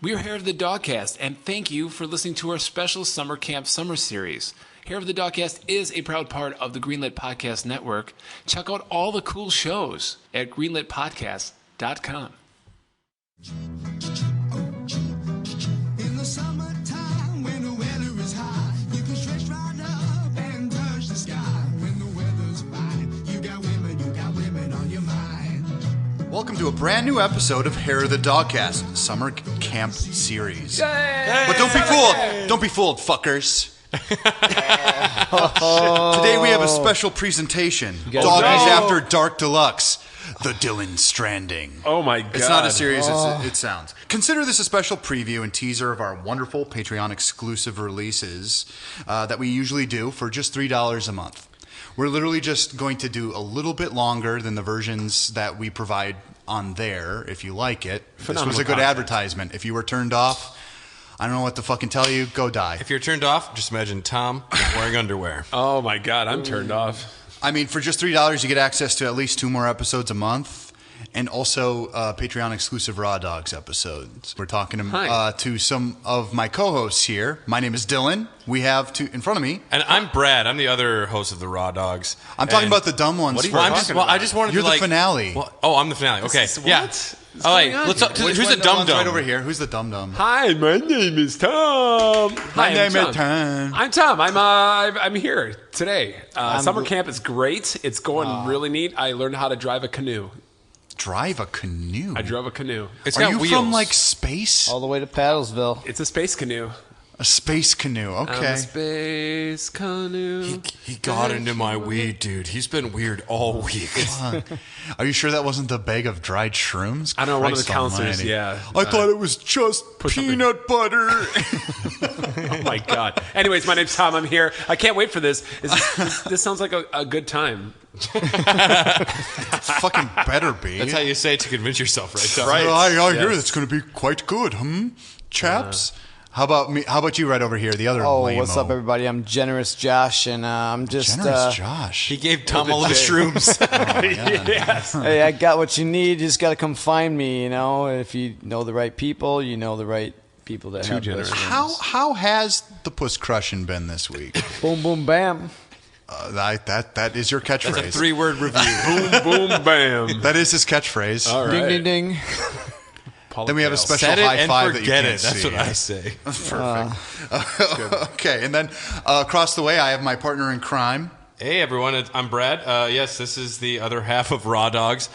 We are Hair of the Dogcast, and thank you for listening to our special Summer Camp Summer Series. Hair of the Dogcast is a proud part of the Greenlit Podcast Network. Check out all the cool shows at greenlitpodcast.com. In the summertime, when the weather is hot, you can stretch right up and touch the sky. When the weather's fine, you got women on your mind. Welcome to a brand new episode of Hair of the Dogcast Summer Camp Series. Yay! But don't be fooled. Don't be fooled, fuckers. Today we have a special presentation. Doggies After Dark Deluxe. The Dylan Stranding. Oh my God. It's not as serious as it sounds. Consider this a special preview and teaser of our wonderful Patreon exclusive releases that we usually do for just $3 a month. We're literally just going to do a little bit longer than the versions that we provide on there, if you like it. Phenomenal This was a good content. advertisement. If you were turned off, I don't know what to fucking tell you. Go die. If you're turned off, just imagine Tom wearing underwear. Oh my God, I'm turned off. I mean, for just $3, you get access to at least 2 more episodes a month. And also Patreon exclusive Raw Dogs episodes. We're talking to some of my co-hosts here. My name is Dylan. We have in front of me. And I'm Brad. I'm the other host of the Raw Dogs. I'm talking about the dumb ones. What are you first. talking about? I just wanted You're to the finale. I'm the finale. Okay. What? Yeah. What's All right. going on Let's talk. here? Which Who's one? the dum one's right dum? over here. Who's the dum dum? Hi, my name is Tom. My name is Tom. I'm Tom. I'm here today. Summer camp is great. It's going really neat. I learned how to drive a canoe. Drive a canoe. I drove a canoe. It's Are got you wheels. from like space? All the way to Paddlesville. It's a space canoe. A space canoe. I'm Okay. a space canoe. He got into my weed, dude. He's been weird all week. Are you sure that wasn't the bag of dried shrooms? I know, one of the Christ counselors, almighty. yeah. I thought it was just peanut butter. Oh my God. Anyways, my name's Tom. I'm here. I can't wait for this. This sounds like a good time. Fucking better be. That's how you say it to convince yourself, right? Tom? Right. I hear Yes. it's going to be quite good, chaps? How about me? How about you right over here, the other Oh, lame-o? what's up, everybody? I'm Generous Josh, and I'm just... Generous Josh. He gave Tom all of his shrooms. Yes. Hey, I got what you need. You just got to come find me, you know? If you know the right people, you know the right people that have generous. those How has the puss crushing been this week? Boom, boom, bam. That is your That's a catchphrase. 3-word review. Boom, boom, bam. That is his catchphrase. All Ding, right. ding, ding. Then we have a special Set it high and five that you forget can't it. That's see. what I say. Perfect. Okay, and then across the way, I have my partner in crime. Hey, everyone. I'm Brad. Yes, this is the other half of Raw Dogs.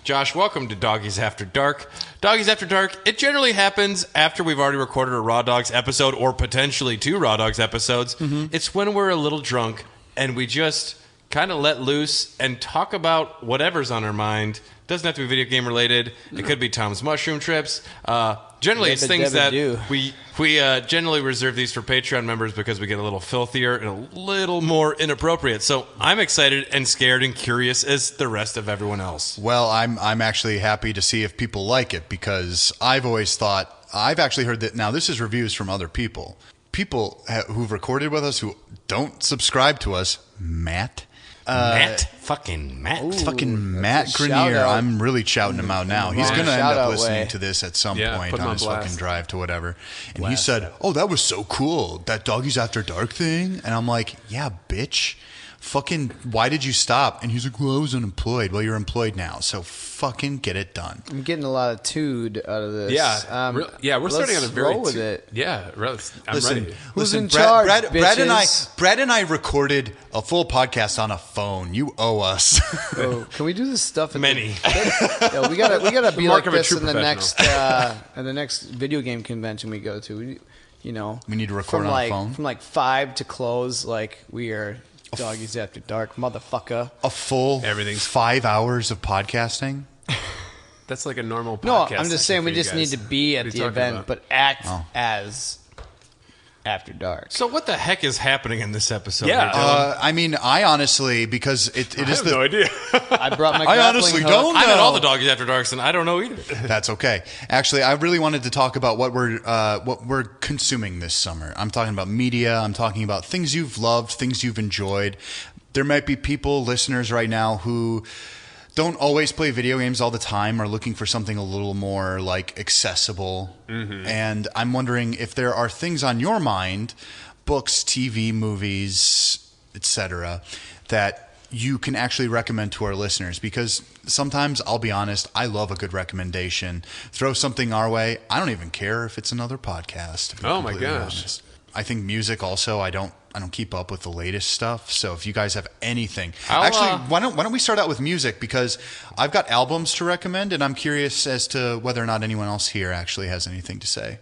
Josh, welcome to Doggies After Dark. Doggies After Dark, it generally happens after we've already recorded a Raw Dogs episode or potentially 2 Raw Dogs episodes. It's when we're a little drunk and we just kind of let loose and talk about whatever's on our mind. Doesn't have to be video game related. It could be Tom's mushroom trips. Generally, it's things that we generally reserve these for Patreon members because we get a little filthier and a little more inappropriate. So I'm excited and scared and curious as the rest of everyone else. Well, I'm actually happy to see if people like it because I've actually heard that now this is reviews from other people. People who've recorded with us who don't subscribe to us, Matt. Fucking Matt. Ooh, Fucking Matt that's a Grenier. shout-out. I'm really shouting him out now. He's Wrong going to end shout-out up listening way. to this at some Yeah, point put him on on his blast. fucking drive to whatever. And he said, "Oh, that was so cool. That Doggies After Dark thing." And I'm like, "Yeah, bitch. Fucking, why did you stop?" And he's like, "Well, I was unemployed." Well, you're employed now, so fucking get it done. I'm getting a lot of tood out of this. Yeah. We're starting on a very... roll with it. Yeah. I'm Listen, ready. Who's in Brad, charge, Brad and I recorded a full podcast on a phone. You owe us. Oh, can we do this stuff? Many. Yeah, we gotta be mark like of a this true in the next video game convention we go to. You know, We need to record from on a like, phone? From like 5 to close, like we are Doggies After Dark, motherfucker. A full Everything's- 5 hours of podcasting. That's like a normal podcast. No, I'm session just saying for we you just guys. need to be What at are you the talking event, about? but act as After Dark. So what the heck is happening in this episode? Yeah. here, Dylan? I mean, I honestly, because it I is have the no idea. I brought my I grappling honestly hook. don't I'm at all know. the Doggies After Darks, and I don't know either. That's okay. Actually, I really wanted to talk about what we're consuming this summer. I'm talking about media. I'm talking about things you've loved, things you've enjoyed. There might be people, listeners right now, who don't always play video games all the time, are looking for something a little more like accessible. And I'm wondering if there are things on your mind, books, TV, movies, etc., that you can actually recommend to our listeners, because sometimes, I'll be honest, I love a good recommendation. Throw something our way. I don't even care if it's another podcast. To be Oh my completely gosh. honest. I think music also, I don't keep up with the latest stuff. So if you guys have anything, why don't we start out with music, because I've got albums to recommend, and I'm curious as to whether or not anyone else here actually has anything to say.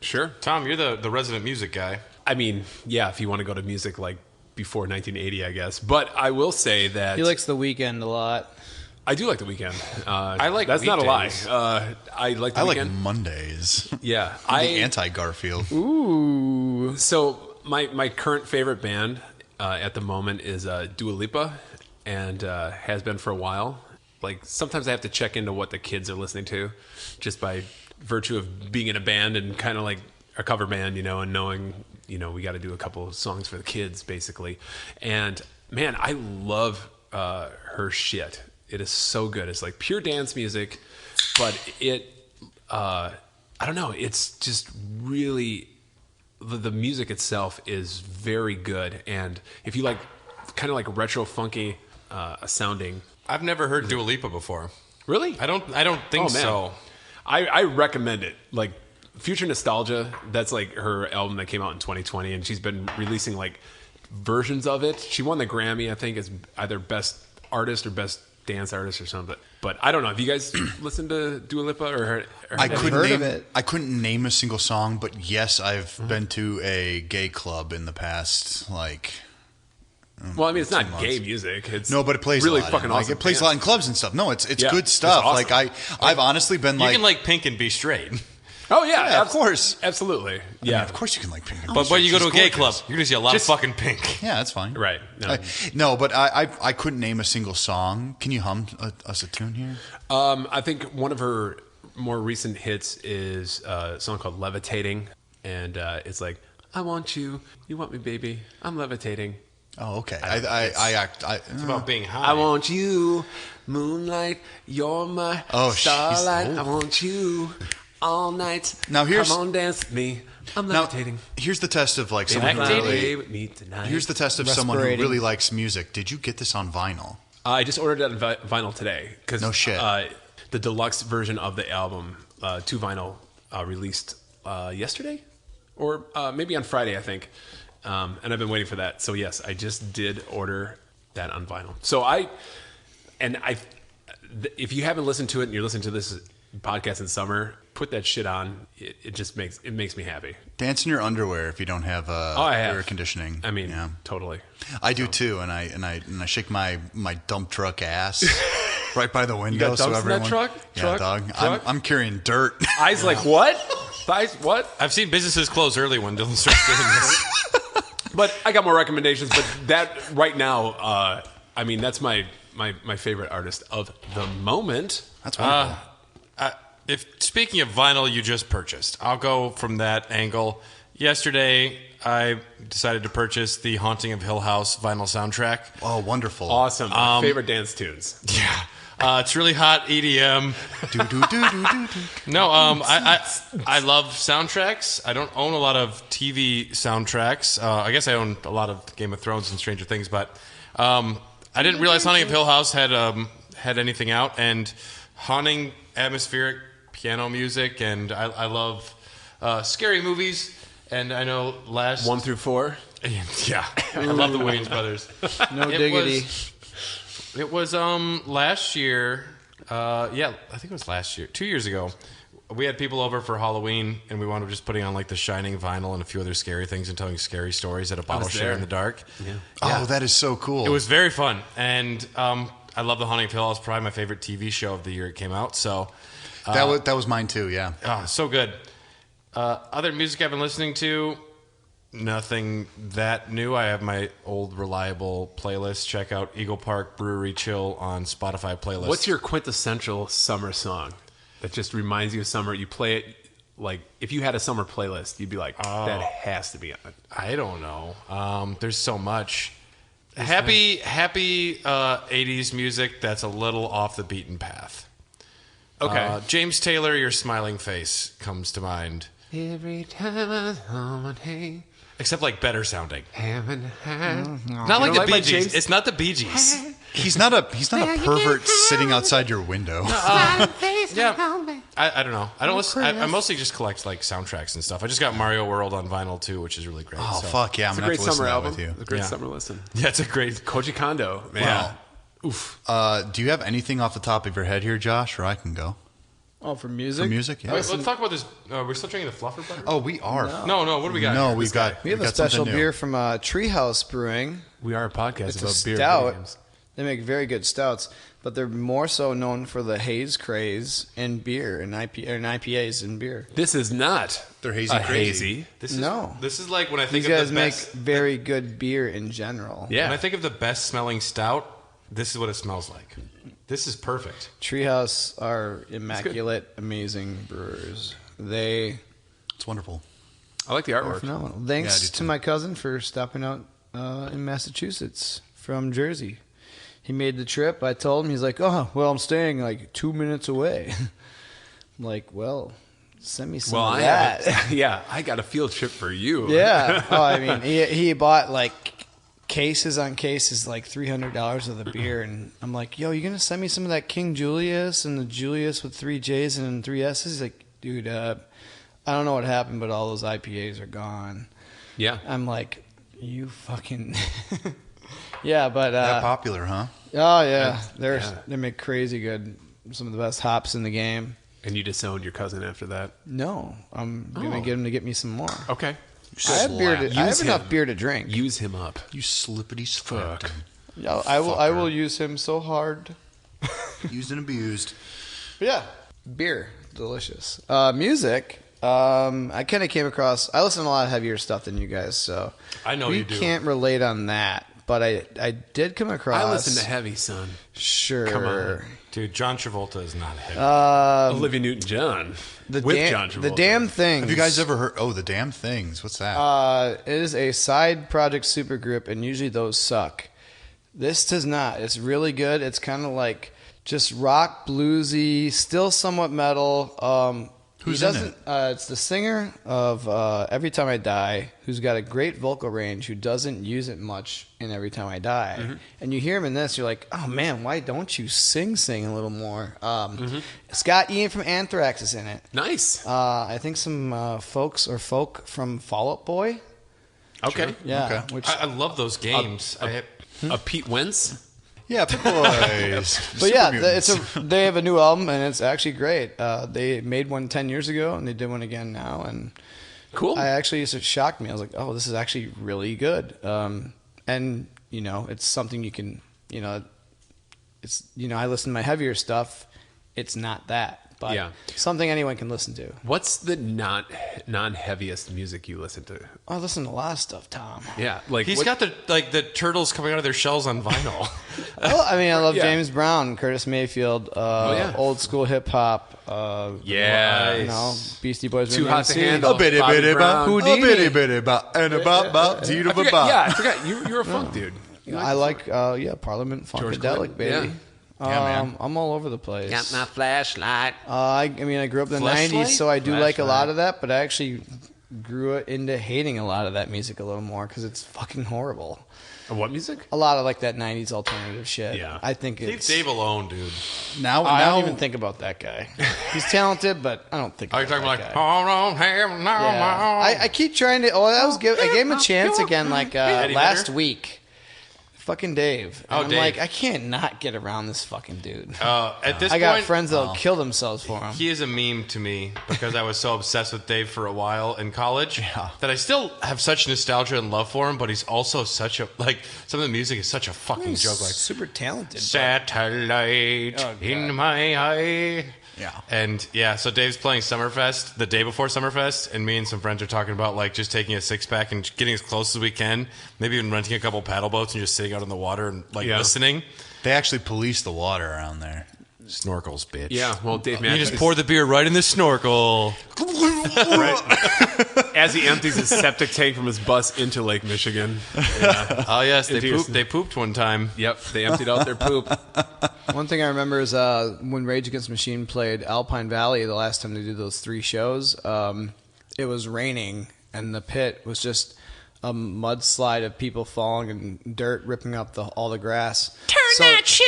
Sure. Tom, you're the resident music guy. I mean, yeah, if you want to go to music like before 1980, I guess. But I will say that He likes The Weeknd a lot. I do like The Weeknd. I like that's not a lie. weekdays. I like The I like Weeknd. Mondays. Yeah, The anti-Garfield. Ooh. So my current favorite band at the moment is Dua Lipa, and has been for a while. Like sometimes I have to check into what the kids are listening to, just by virtue of being in a band and kind of like a cover band, and knowing, we got to do a couple of songs for the kids, basically. And man, I love her shit. It is so good. It's like pure dance music, but I don't know. It's just really, the music itself is very good. And if you like kind of like retro funky sounding. I've never heard Dua Lipa before. Really? I don't think so. I recommend it. Like Future Nostalgia, that's like her album that came out in 2020, and she's been releasing like versions of it. She won the Grammy, I think, as either best artist or best dance artist or something. But I don't know. Have you guys listened to Dua Lipa or heard I any? couldn't name a single song, but yes, I've been to a gay club in the past, like. Well, I mean, it's 2 not months. gay music. It's No, but it plays really a lot. fucking Like, awesome. it plays a lot in clubs and stuff. No, it's Yeah, good it's stuff. awesome. Like I've honestly been You like, can like Pink and be straight. Oh yeah, Yeah, of course. absolutely. yeah, Yeah, of course you can like Pink. and But when you go to a She's gay gorgeous. club, you're gonna see a lot Just- of fucking Pink. Yeah, that's fine. right. No. No, but I couldn't name a single song. Can you hum us a tune here? I think one of her more recent hits is a song called "Levitating," and it's like, "I want you, you want me, baby. I'm levitating. Oh, okay. It's about being high. I want you, moonlight. You're my Oh, she's- starlight. oh. I want you all night. Now here's- come on, dance with me. I'm Now, levitating. here's the test of like someone who Fly really. away with me tonight. Here's the test of someone who Respirating. really likes music. Did you get this on vinyl? I just ordered it on vinyl today because No shit. The deluxe version of the album, 2 vinyl, released yesterday or maybe on Friday, I think. And I've been waiting for that. So yes, I just did order that on vinyl. So if you haven't listened to it and you're listening to this podcast in summer, put that shit on. It just makes me happy. Dance in your underwear if you don't have I have. air conditioning. I mean, yeah. totally. I do too, and I shake my dump truck ass right by the window. got dumps in that truck? Yeah, Truck? dog. Truck? I'm carrying dirt. Eyes like what? Eyes what? I've seen businesses close early when Dylan starts doing this. But I got more recommendations. But that right now, I mean, that's my favorite artist of the moment. That's wonderful. If speaking of vinyl you just purchased, I'll go from that angle. Yesterday, I decided to purchase the Haunting of Hill House vinyl soundtrack. Oh, wonderful. Awesome. My favorite dance tunes. Yeah, it's really hot EDM. Do, do, do, do, do, do. No, I love soundtracks. I don't own a lot of TV soundtracks. I guess I own a lot of Game of Thrones and Stranger Things, but I didn't realize Haunting of Hill House had anything out. And haunting, atmospheric piano music, and I love scary movies. And I know 1 through 4. yeah, I love the Wayans brothers. No It diggity. It was last year. Yeah, I think it was last year. 2 years ago, we had people over for Halloween, and we wound up just putting on like The Shining vinyl and a few other scary things and telling scary stories at a bottle share there. in the dark. Oh, that is so cool. It was very fun, and I love The Haunting of Hill House. Probably my favorite TV show of the year it came out. So that was mine too. Yeah. so good. Other music I've been listening to. Nothing that new. I have my old reliable playlist. Check out Eagle Park Brewery Chill on Spotify playlist. What's your quintessential summer song that just reminds you of summer? You play it like if you had a summer playlist, you'd be like, that has to be on it. I don't know. There's so much. Happy 80s music that's a little off the beaten path. Okay. James Taylor, Your Smiling Face comes to mind. Every time I home, hey, Except like better sounding. heaven, Not like the like Bee my Gees. James- It's not the Bee Gees. He's not a pervert sitting outside your window. Yeah. I don't know. I don't listen. I mostly just collect like soundtracks and stuff. I just got Mario World on vinyl too, which is really great. Oh so. fuck yeah! I'm It's a gonna have great to listen summer to that album. with you. It's a great Yeah. summer listen. Yeah, it's a great. Koji Kondo, man. Yeah. Oof. Do you have anything off the top of your head here, Josh, or I can go Oh, for music? for music? Yeah. Wait, let's talk about this. We're still drinking the Fluffer Butter? Oh, we are. No. What do we got? No, here? we've This guy. got We have a got special something new. beer from Treehouse Brewing. We are a podcast It's a about beer. stout. video games. They make very good stouts, but they're more so known for the haze craze in beer and IPAs in beer. This is not They're hazy a crazy. hazy. This is, No. This is like when I think These of guys the make best. very good beer in general. Yeah. When I think of the best smelling stout, this is what it smells like. This is perfect. Treehouse are immaculate, amazing brewers. They It's wonderful. I like the are artwork. phenomenal. Yeah, I Thanks do to too. my cousin for stopping out in Massachusetts from Jersey. He made the trip. I told him, he's like, oh, well, I'm staying like 2 minutes away. I'm like, well, send me some Well, of I that. have yeah, I got a field trip for you. Yeah. Oh, I mean, he bought like cases on cases, like $300 of the beer, and I'm like, yo, you gonna send me some of that King Julius and the Julius with 3 J's and 3 S's? He's like, dude, I don't know what happened, but all those IPAs are gone. Yeah. I'm like, you fucking. Yeah, but That popular, huh? oh yeah, yeah. they make crazy good. Some of the best hops in the game. And you disowned your cousin after that. No, I'm gonna Oh. get him to get me some more. Okay. I have beer. I Use have enough him. beer to drink. Use him up. You slippity Fuck. fuck. Yeah, I will Fucker. use him so hard. Used and abused. But yeah, beer, delicious. Music. I kind of came across. I listen to a lot of heavier stuff than you guys, so I know we you do. can't relate on that. But I did come across. I listen to heavy, son. Sure. Come on. Dude, John Travolta is not heavy. Olivia Newton-John. The with dam- John Travolta. The damn thing. Have you guys ever heard? Oh, the damn things. What's that? It is a side project supergroup, and usually those suck. This does not. It's really good. It's kind of like just rock, bluesy, still somewhat metal. Who's he in doesn't, it's the singer of Every Time I Die, who's got a great vocal range, who doesn't use it much in Every Time I Die. Mm-hmm. And you hear him in this, you're like, oh man, why don't you sing a little more? Scott Ian from Anthrax is in it. Nice. I think some folk from Fall Out Boy. Okay. Yeah, Okay. which I love those games. A Pete Wentz. yeah, Pit Boys. But yeah, Super mutants. they have a new album and it's actually great. They made one 10 years ago and they did one again now, and Cool. I actually it shocked me. I was like, oh, this is actually really good. And it's something you can, it's I listen to my heavier stuff. It's not that, but Yeah. something anyone can listen to. What's the non-heaviest music you listen to? I listen to a lot of stuff, Tom. Yeah, like He's got the turtles coming out of their shells on vinyl. Well, I mean, I love Yeah. James Brown, Curtis Mayfield, yeah. old school hip hop. Yes. Beastie Boys. Too Run hot to DMC. handle. A bitty Bobby bitty Brown. ba, a bitty bitty ba, and a ba ba, dee da I ba forgot, ba. yeah, I forgot. You're a funk dude. You I like, Parliament George Funkadelic, Clinton, baby. yeah. Yeah, man. I'm all over the place. Got my flashlight. I mean, I grew up in the Fleshlight? 90s, so I do like a lot Flashlight. of that, but I actually grew into hating a lot of that music a little more because it's fucking horrible. What music? A lot of like that 90s alternative shit. Yeah. I think Leave it's. Dave alone, dude. Now, I now, don't even think about that guy. He's talented, but I don't think Are you about talking that like, guy. hold on, hey, no, Yeah. I keep trying to. Oh, that was good. I gave him a chance again, like Eddie last Vedder? week. Fucking Dave. And Oh, I'm Dave. like, I can't not get around this fucking dude. At this I got point, friends that'll kill themselves for him. he is a meme to me because I was so obsessed with Dave for a while in college that I still have such nostalgia and love for him. But he's also such a some of the music is such a fucking He's joke. Like super talented. satellite Oh, God. in my eye. Yeah. And yeah, so Dave's playing Summerfest the day before Summerfest, and me and some friends are talking about like just taking a 6-pack and getting as close as we can, maybe even renting a couple paddle boats and just sitting out on the water and like Yeah. listening. they actually police the water around there. Snorkels, bitch. Yeah, well, Dave You Matthews just pour the beer right in the snorkel. as he empties his septic tank from his bus into Lake Michigan. Yeah. Oh yes, Into your- they pooped one time. Yep, they emptied out their poop. One thing I remember is when Rage Against the Machine played Alpine Valley the last time they did those 3 shows. It was raining, and the pit was just a mudslide of people falling and dirt ripping up all the grass. Turn that shit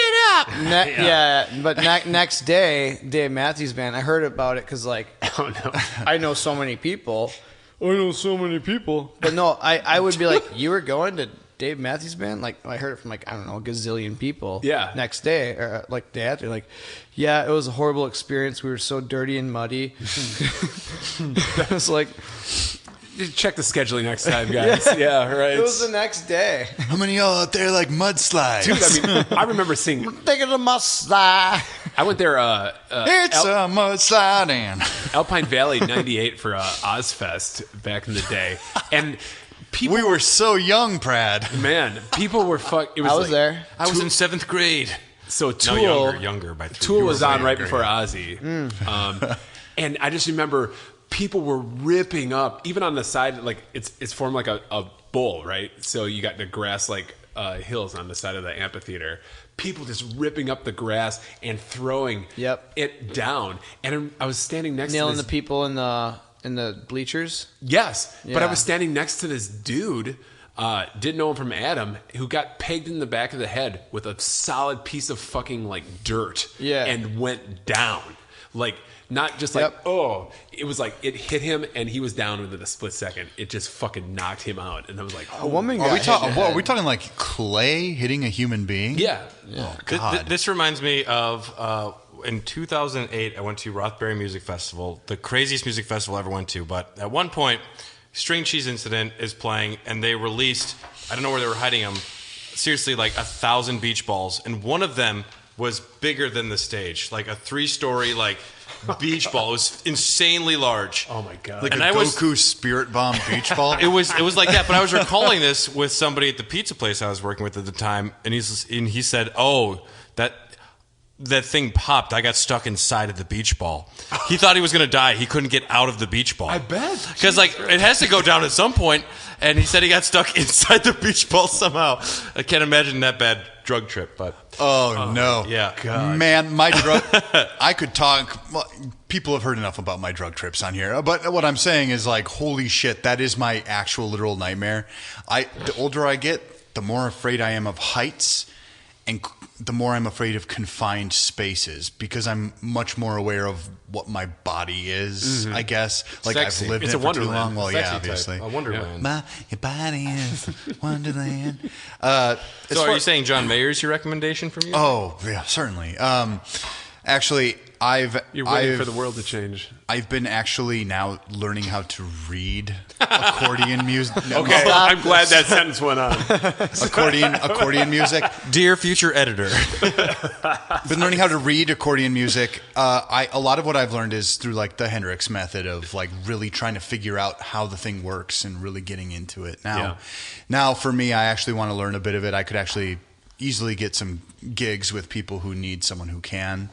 up! But next day, Dave Matthews Band, I heard about it because, like, Oh, no. I know so many people. But no, I would be like, you were going to Dave Matthews Band? Like, I heard it from, like, I don't know, a gazillion people. Yeah. Next day, or like day after, like, yeah, it was a horrible experience. We were so dirty and muddy. I was like, Just check the scheduling next time, guys. Yeah, right. it was the next day. How many of y'all out there like mudslides? Dude, I mean, I remember seeing. Thinking of my slide. I went there. It's a mudsliding. Alpine Valley '98 for Ozfest back in the day, and people. We were so young, Brad. Man, people were It was I was like- there. I was in 7th grade. So Tool, No, younger by 3 Tool years. was You were on way right younger, before yeah. Ozzy, and I just remember people were ripping up, even on the side, like it's formed like a bowl, right? So you got the grass like hills on the side of the amphitheater. People just ripping up the grass and throwing it down, and I was standing next Nailing to the people in the bleachers. Yes, but I Yeah. was standing next to this dude, didn't know him from Adam, who got pegged in the back of the head with a solid piece of fucking like dirt, Yeah. and went down. Like, not just like, Yep. oh, it was like it hit him and he was down within a split second. It just fucking knocked him out, and I was like, A woman Are got we hit talking? in the What are head. we talking? Like clay hitting a human being? yeah, Oh Th- God. This reminds me of in 2008, I went to Rothbury Music Festival, the craziest music festival I ever went to. But at one point, String Cheese Incident is playing, and they released, I don't know where they were hiding them, seriously, like 1,000 beach balls. And one of them was bigger than the stage, like a 3-story, like, beach ball. It was insanely large. oh my god, Like And a I was- Goku spirit bomb beach ball? It was like that, but I was recalling this with somebody at the pizza place I was working with at the time, and he said, "Oh, that thing popped. I got stuck inside of the beach ball." He thought he was going to die. He couldn't get out of the beach ball. I bet. Because like it has to go down at some point, and he said he got stuck inside the beach ball somehow. I can't imagine that bad drug trip, but Oh, no. yeah. Man, my drug. I could talk. Well, people have heard enough about my drug trips on here. But what I'm saying is, like, holy shit, that is my actual literal nightmare. The older I get, the more afraid I am of heights, and the more I'm afraid of confined spaces because I'm much more aware of what my body is, I guess. Like, Sexy. I've lived It's in a it for too wonderland. long. Well, Sexy yeah, type. obviously. A Wonderland. Your body is wonderland. So are you saying John Mayer's your recommendation from you? Oh, yeah, certainly. Actually, You're waiting for the world to change. I've been actually now learning how to read accordion music. Okay, I'm glad that sentence went on. accordion music. Dear future editor. Been learning how to read accordion music. A lot of what I've learned is through like the Hendrix method of like really trying to figure out how the thing works and really getting into it. Now for me, I actually want to learn a bit of it. I could actually easily get some gigs with people who need someone who can.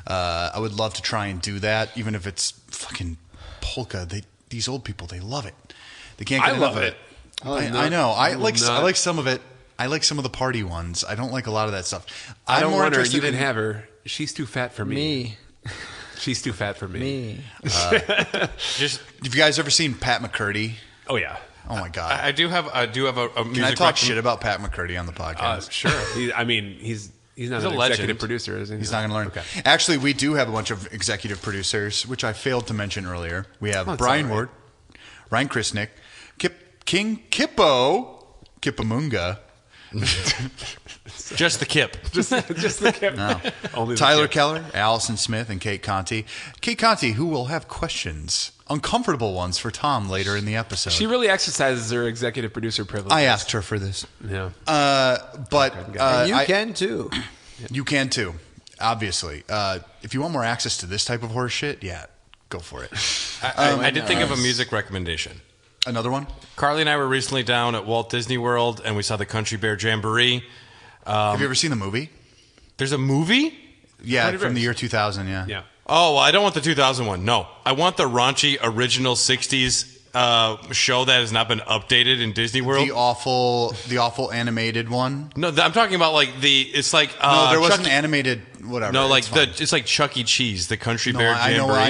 I would love to try and do that, even if it's fucking polka. These old people, they love it. They can't get I enough love of it. it. I know. I like not. some of it. I like some of the party ones. I don't like a lot of that stuff. I don't I'm more want her. interested You can in have her. She's too fat for me. Me. She's too fat for me. Me. Just Have you guys ever seen Pat McCurdy? Oh yeah. Oh my god! I do have a music. Can I talk shit about Pat McCurdy on the podcast? Sure. He's not He's an a legend. executive producer, is he? He's not going to learn. Okay. Actually, we do have a bunch of executive producers, which I failed to mention earlier. We have That's Brian all right. Ward, Ryan Krisnick, King Kippo, Kipamunga, Just the Kip. just the Kip. Only the Tyler Kip. Keller, Allison Smith, and Kate Conti. Kate Conti, who will have questions, uncomfortable ones for Tom later in the episode. She really exercises her executive producer privilege. I asked her for this. Yeah. But You can too. You can too, obviously. If you want more access to this type of horse shit, yeah, go for it. I did think of a music recommendation. Another one? Carly and I were recently down at Walt Disney World, and we saw the Country Bear Jamboree. Have you ever seen the movie? There's a movie? Yeah, Country from the Bears. year 2000. Yeah. Yeah. Oh, well, I don't want the 2001. No, I want the raunchy original 60s show that has not been updated in Disney World. The awful animated one. No, I'm talking about like it's like No, there wasn't Chuck E- animated. Whatever. No, like it's fine. it's like Chuck E. Cheese, the Country No, Bear I know. Jamboree. I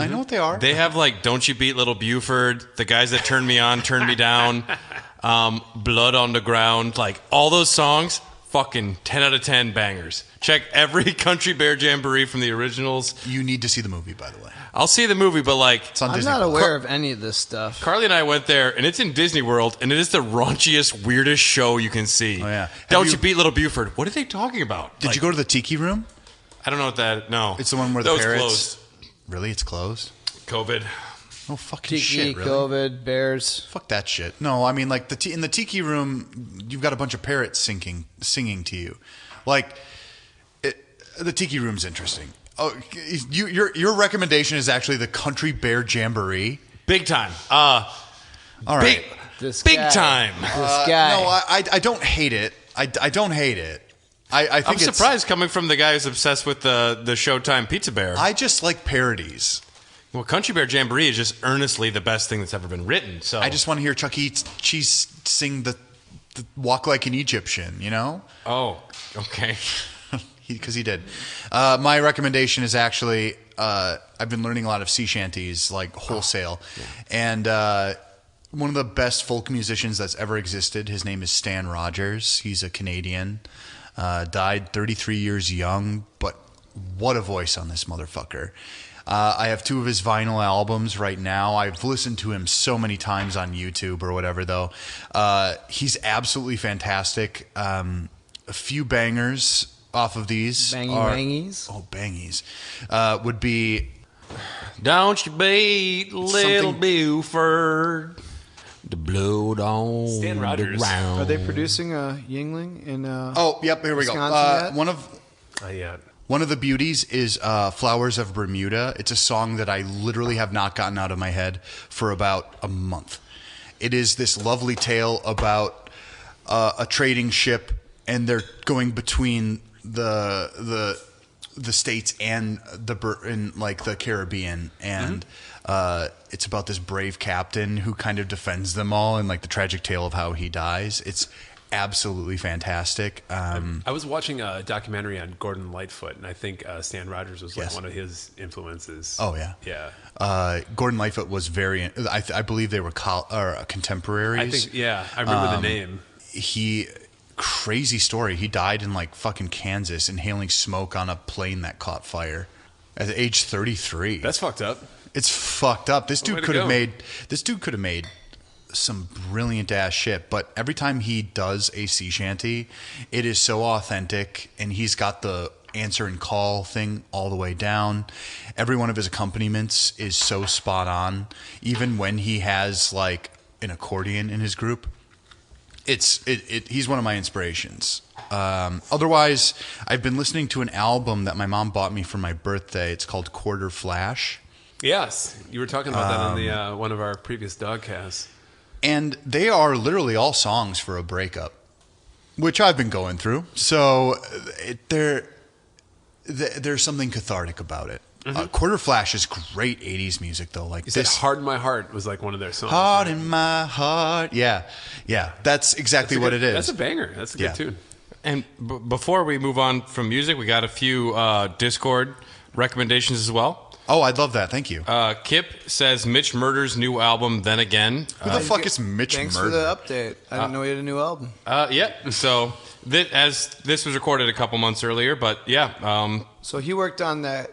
know what they are. They have like Don't You Beat Little Buford, The Guys That Turned Me On, Turned Me Down, Blood on the Ground, like all those songs, fucking 10 out of 10 bangers. Check every Country Bear Jamboree from the originals. You need to see the movie, by the way. I'll see the movie, but like It's on I'm Disney. not Plus. aware of any of this stuff. Carly and I went there, and it's in Disney World, and it is the raunchiest, weirdest show you can see. Oh, yeah. Don't Have you you- beat Little Buford? What are they talking about? Did you go to the Tiki Room? I don't know what that. No, It's the one where that the was parrots. closed. Really, it's closed. COVID. Oh fucking Tiki, shit! Really? COVID, bears. Fuck that shit. No, I mean like in the Tiki Room, you've got a bunch of parrots singing to you, like the Tiki Room's interesting. Oh, your recommendation is actually the Country Bear Jamboree. Big time. All right. Big, This big guy. time. This guy. No, I don't hate it. I don't hate it. I think I'm it's, surprised coming from the guy who's obsessed with the Showtime Pizza Bear. I just like parodies. Well, Country Bear Jamboree is just earnestly the best thing that's ever been written. So I just want to hear Chuck E. Cheese sing the Walk Like an Egyptian, you know? Oh, okay. Because he did. My recommendation is actually I've been learning a lot of sea shanties, like wholesale. And one of the best folk musicians that's ever existed, his name is Stan Rogers. He's a Canadian. Died 33 years young, but what a voice on this motherfucker. I have 2 of his vinyl albums right now. I've listened to him so many times on YouTube or whatever, though. He's absolutely fantastic. A few bangers off of these. Bangies. Oh, bangies. Would be Don't you beat Little Something- Buford. The blood on Stan Rogers. the ground. Are they producing a Yingling in? Oh, yep, here we go. Wisconsin yet? One of the beauties is Flowers of Bermuda. It's a song that I literally have not gotten out of my head for about a month. It is this lovely tale about a trading ship, and they're going between the states and the Caribbean, and it's about this brave captain who kind of defends them all, and like the tragic tale of how he dies. It's absolutely fantastic. I was watching a documentary on Gordon Lightfoot, and I think Stan Rogers was like Yes. one of his influences. Oh yeah, Yeah. Gordon Lightfoot was very. I believe they were contemporaries. I think, yeah, I remember the name. He crazy story. He died in like fucking Kansas, inhaling smoke on a plane that caught fire at age 33. That's fucked up. It's fucked up. This Way dude to could have go. made. This dude could have made some brilliant ass shit. But every time he does a sea shanty, it is so authentic, and he's got the answer and call thing all the way down. Every one of his accompaniments is so spot on. Even when he has like an accordion in his group, he's one of my inspirations. Otherwise, I've been listening to an album that my mom bought me for my birthday. It's called Quarter Flash. Yes, you were talking about that on the one of our previous Dogcasts. And they are literally all songs for a breakup, which I've been going through. So there's something cathartic about it. Quarter Flash is great 80s music, though. Like You said this, "Hard in My Heart" was like one of their songs. Heart right? in my heart. Yeah. That's exactly That's a what good- it is. That's a banger. That's a good Yeah. tune. And before we move on from music, we got a few Discord recommendations as well. Oh, I'd love that. Thank you. Kip says Mitch Murder's new album, Then Again. Who the fuck is Mitch Thanks Murder? for the update. I didn't know he had a new album. Yeah. So as this was recorded a couple months earlier, but yeah. So he worked on that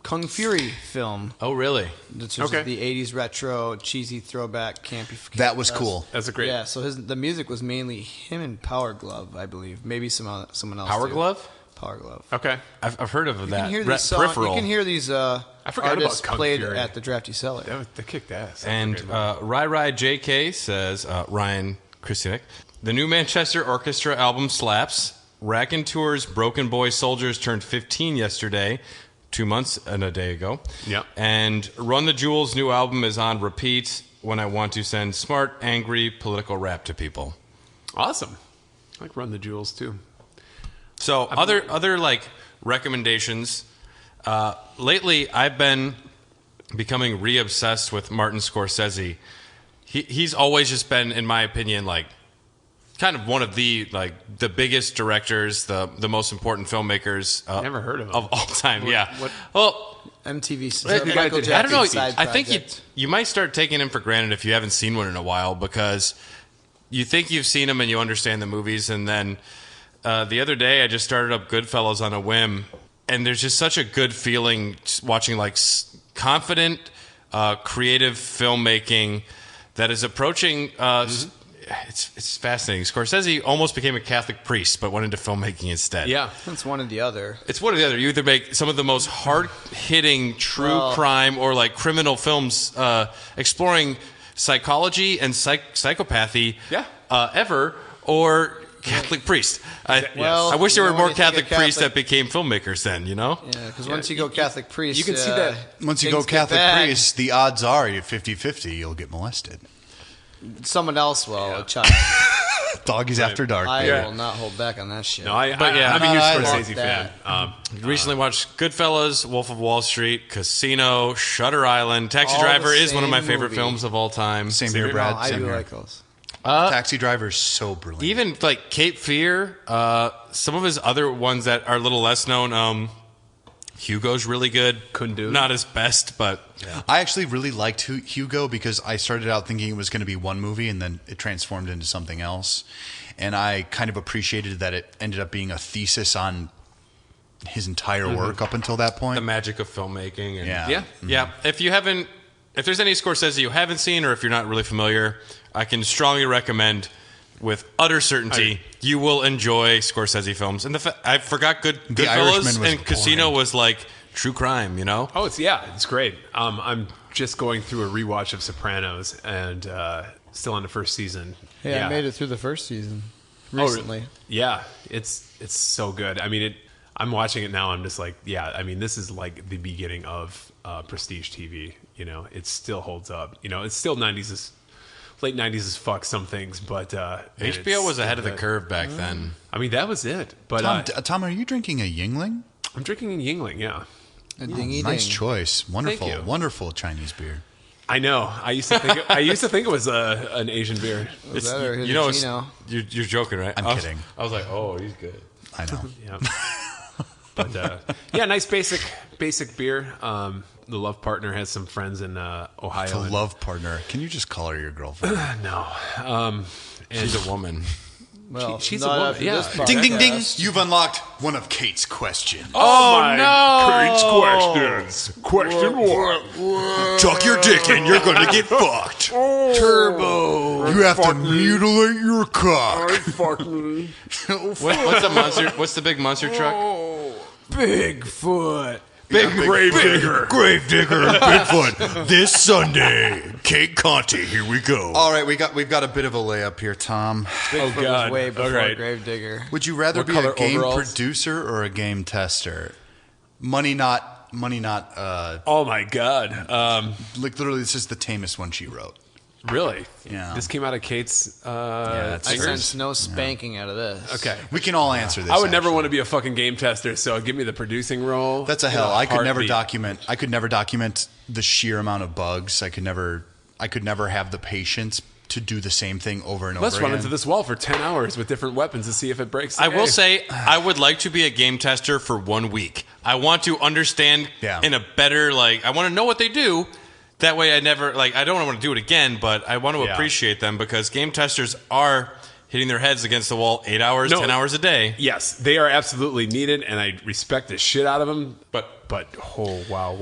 Kung Fury film. Oh, really? Which was Okay. the 80s retro, cheesy throwback, campy. That was cool. That's a great. Yeah, so the music was mainly him and Power Glove, I believe. Maybe someone else. Power too. Power Glove? Power Glove. Okay. I've heard of You that. can hear these songs. You Peripheral. can hear these forgot about artists Kung played Fury. at the Drafty Cellar. That kicked ass. That was a And great movie. Rai JK says, Ryan Kristinick, the new Manchester Orchestra album slaps. Raconteur's Broken Boy Soldiers turned 15 yesterday, 2 months and a day ago. Yep. And Run the Jewels' new album is on repeat when I want to send smart, angry, political rap to people. Awesome. I like Run the Jewels too. So other like recommendations. Lately, I've been becoming re-obsessed with Martin Scorsese. He's always just been, in my opinion, like kind of one of the biggest directors, the most important filmmakers. Never heard of him. Of all time. What? Well. MTV. Michael Jackson I don't know. side I think project. you might start taking him for granted if you haven't seen one in a while, because you think you've seen him and you understand the movies. And then the other day, I just started up Goodfellas on a whim, and there's just such a good feeling watching like confident, creative filmmaking that is approaching. It's fascinating. Scorsese almost became a Catholic priest, but went into filmmaking instead. Yeah. It's one or the other. It's one or the other. You either make some of the most hard-hitting true crime or like criminal films exploring psychology and psychopathy ever, or Catholic priest. I wish there were more Catholic priests that became filmmakers then, you know? Yeah, because once you go Catholic priest, you can see that. Once you go things get Catholic bad. priest, the odds are you're 50-50, you'll get molested. Someone else will. A child. Doggies After Dark. I baby. will not hold back on that shit. No, I'm a I huge love Scorsese that. fan. Recently watched Goodfellas, Wolf of Wall Street, Casino, Shutter Island, Taxi All the Driver is one of my same favorite movie. films of all time. Same Same here, here. Brad. I Same do here. like those. Taxi Driver is so brilliant. Even like Cape Fear, some of his other ones that are a little less known. Hugo's really good. Couldn't do it. Not his best, but I actually really liked Hugo because I started out thinking it was going to be one movie and then it transformed into something else. And I kind of appreciated that it ended up being a thesis on his entire work up until that point. the magic of filmmaking. And Yeah. Yeah. If there's any Scorsese you haven't seen, or if you're not really familiar, I can strongly recommend with utter certainty you will enjoy Scorsese films. And I forgot Irishman Goodfellas was and Casino boring. was like true crime, you know? Oh, it's great. I'm just going through a rewatch of Sopranos and still on the first season. Yeah, I made it through the first season Oh, recently. Yeah, it's so good. I mean, I'm watching it now. I'm just like, yeah. I mean, this is like the beginning of prestige TV. You know, it still holds up. You know, it's still late 90s as fuck some things, but HBO was ahead of the curve back then. I mean, that was it. But Tom, are you drinking a Yingling? I'm drinking a Yingling. Yeah, A dingy Nice ding. choice. Wonderful, you. wonderful Chinese beer. I know. I used to think it was an Asian beer. Was that or You know, Hitachino? you're joking, right? I'm kidding. I was like, oh, he's good. I know. Yeah. But yeah, nice basic beer. The love partner has some friends in Ohio. The and- love partner. Can you just call her your girlfriend? No. She's a woman. Well, she's not a woman, after yeah. this Ding, ding, ding. podcast. You've unlocked one of Kate's questions. Oh no! Kate's questions. Question one. Chuck your dick in, you're going to get fucked. Turbo. You have to mutilate your cock. What's the monster? What's the big monster truck? Bigfoot. Gravedigger, Bigfoot. This Sunday, Kate Conti. Here we go. All right, we've got a bit of a layup here, Tom. Bigfoot God. was way before All right. Gravedigger. Would you rather What be a color game overalls? producer or a game tester? Money not. Oh my God. Like literally, this is the tamest one she wrote. Really? Yeah. This came out of Kate's. it's I hers. sense no spanking out of this. Okay. We can all answer this. I would never actually. want to be a fucking game tester, so give me the producing role. That's a in hell. I could never heartbeat. document the sheer amount of bugs. I could never have the patience to do the same thing over and Let's over run again. into this wall for 10 hours with different weapons to see if it breaks. I will say, I would like to be a game tester for 1 week. I want to understand in a better, I want to know what they do. That way I never, I don't want to do it again, but I want to appreciate them because game testers are hitting their heads against the wall 8 hours, 10 hours a day. Yes, they are absolutely needed, and I respect the shit out of them. But oh wow,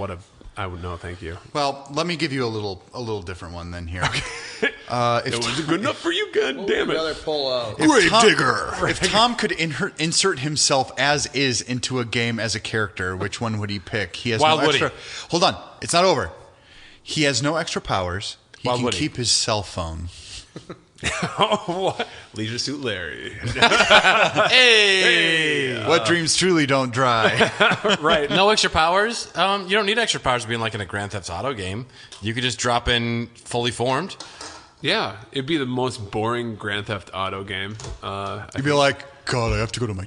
I would know. Thank you. Well, let me give you a little different one then here. It wasn't good enough for you. God damn it. Another pull out. Gravedigger. If Tom could insert himself as is into a game as a character, which one would he pick? He has Wild no Woody. extra. Hold on, it's not over. He has no extra powers. He Wild can Woody. keep his cell phone. Oh, what? Leisure Suit Larry. Hey! What dreams truly don't dry. Right. No extra powers? You don't need extra powers to be in a Grand Theft Auto game. You could just drop in fully formed. Yeah, it'd be the most boring Grand Theft Auto game. You'd be like, God, I have to go to my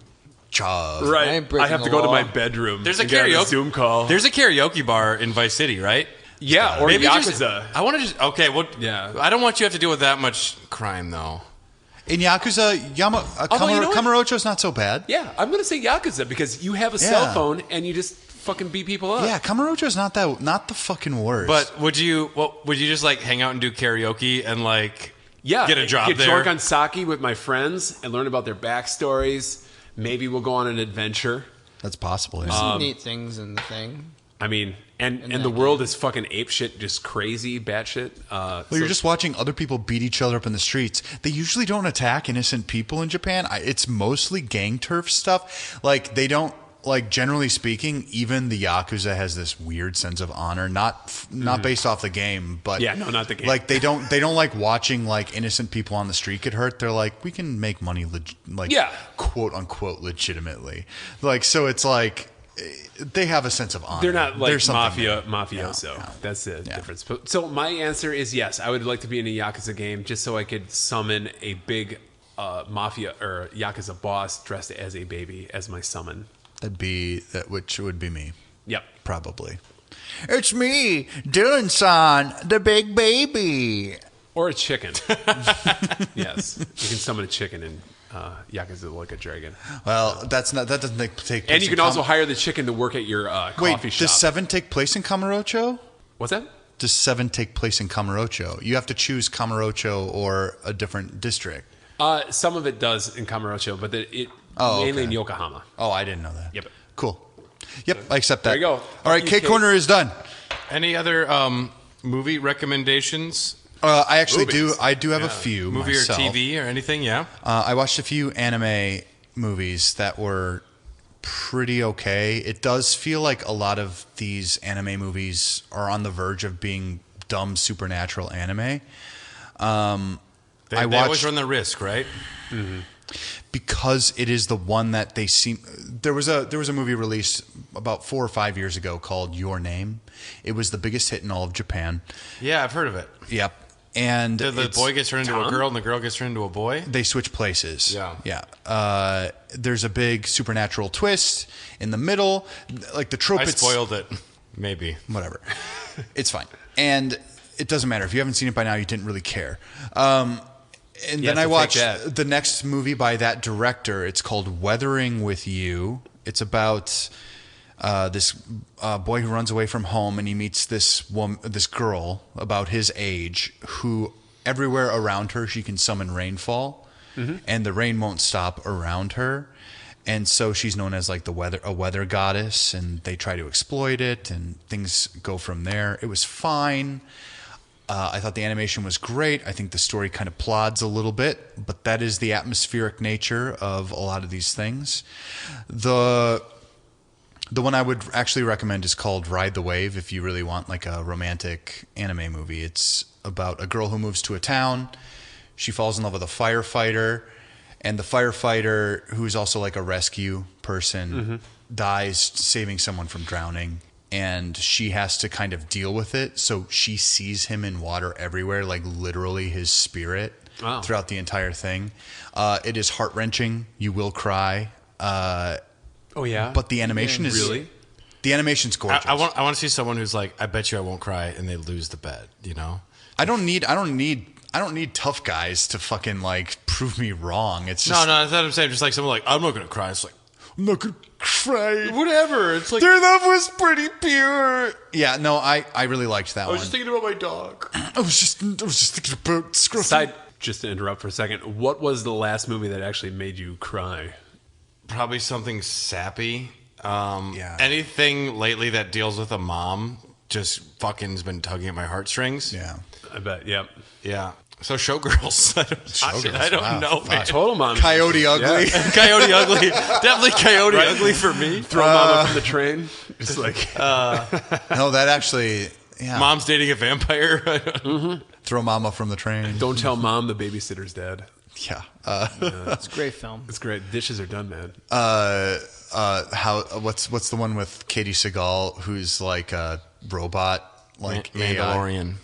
job. I Right. ain't breaking I have to the go to law. my bedroom. There's a and get on karaoke Zoom call. There's a karaoke bar in Vice City, right? yeah, or Maybe Yakuza. just. I want to just. Okay, well, Yeah. I don't want you to have to deal with that much crime, though. In Yakuza, Although, you know what? Kamurocho's not so bad. Yeah, I'm gonna say Yakuza because you have a Yeah. cell phone and you just fucking beat people up. Yeah, Kamurocho's not the fucking worst. But would you just like hang out and do karaoke and like Yeah, get a job get there? drunk on sake with my friends and learn about their backstories. Maybe we'll go on an adventure. that's possible. Yeah. Some neat things in the thing. I mean, and that the world is fucking ape shit, just crazy batshit. Well, you're just watching other people beat each other up in the streets. They usually don't attack innocent people in Japan. It's mostly gang turf stuff. Like they don't. Like generally speaking, even the Yakuza has this weird sense of honor, not based off the game, but Yeah, no, not the game. Like they don't like watching like innocent people on the street get hurt. They're like, we can make money, Yeah. quote unquote, legitimately. Like so, it's like they have a sense of honor. They're not like There's something there. mafioso. Yeah. That's the difference. But, so my answer is yes. I would like to be in a Yakuza game just so I could summon a big mafia or Yakuza boss dressed as a baby as my summon. Which would be me, Yep. probably. It's me, Dylan-san, the big baby. Or a chicken. Yes. You can summon a chicken in Yakuza like a dragon. Well, that doesn't take place. And you in can also hire the chicken to work at your Wait, coffee shop. does 7 take place in Kamurocho? What's that? Does 7 take place in Kamurocho? You have to choose Kamurocho or a different district. Some of it does in Kamurocho, but mainly okay. in Yokohama. Oh, I didn't know that. Yep. Cool. Yep, I accept that. There you go. All right, Fuck you, Cake Kate. Corner is done. Any other movie recommendations? I actually Movies. do have a few Movie myself. or TV or anything? Yeah. I watched a few anime movies that were pretty okay. It does feel like a lot of these anime movies are on the verge of being dumb supernatural anime. They I always watched run the risk, right? because it is the one that they seem. There was a movie released about 4 or 5 years ago called Your Name. It was the biggest hit in all of Japan. Yeah, I've heard of it. Yep. And The it's- boy gets turned into a Tom? girl and the girl gets turned into a boy. they switch places. Yeah. Yeah. There's a big supernatural twist in the middle. Like the trope. I it's- spoiled it. Maybe. Whatever. It's fine. And it doesn't matter. If you haven't seen it by now, you didn't really care. And Yeah, then I so take watched that. the next movie by that director. It's called Weathering with You. It's about this boy who runs away from home, and he meets this girl about his age who everywhere around her she can summon rainfall, and the rain won't stop around her. And so she's known as like a weather goddess, and they try to exploit it, and things go from there. It was fine. I thought the animation was great. I think the story kind of plods a little bit, but that is the atmospheric nature of a lot of these things. The one I would actually recommend is called Ride the Wave if you really want like a romantic anime movie. It's about a girl who moves to a town. She falls in love with a firefighter, and the firefighter, who's also like a rescue person, dies saving someone from drowning. And she has to kind of deal with it. So she sees him in water everywhere, like literally his spirit throughout the entire thing. It is heart-wrenching. You will cry. Oh yeah. But the animation is really. the animation's gorgeous. I want to see someone who's like, I bet you I won't cry, and they lose the bet. You know. I don't need tough guys to fucking like prove me wrong. It's No, just that's what I'm saying. Just like someone like, I'm not gonna cry. It's like, I'm not gonna cry. whatever. It's like, Their love was pretty pure. Yeah, no, I really liked that one. thinking about my dog. I was just thinking about Scruffy. Just to interrupt for a second, what was the last movie that actually made you cry? Probably something sappy. Yeah. Anything lately that deals with a mom just fucking has been tugging at my heartstrings. Yeah. I bet. Yep. Yeah. So Showgirls. I don't wow, know, fuck. man. Total Mom. Coyote Ugly. Coyote Ugly. Definitely Coyote Ugly for me. Throw Mama from the train. Just like No, that actually. Yeah. Mom's dating a vampire. Throw Mama from the train. don't tell Mom the babysitter's dead. Yeah. It's a great film. It's great. Dishes are done, man. What's the one with Katie Seagal who's like a robot, like AI? Mandalorian.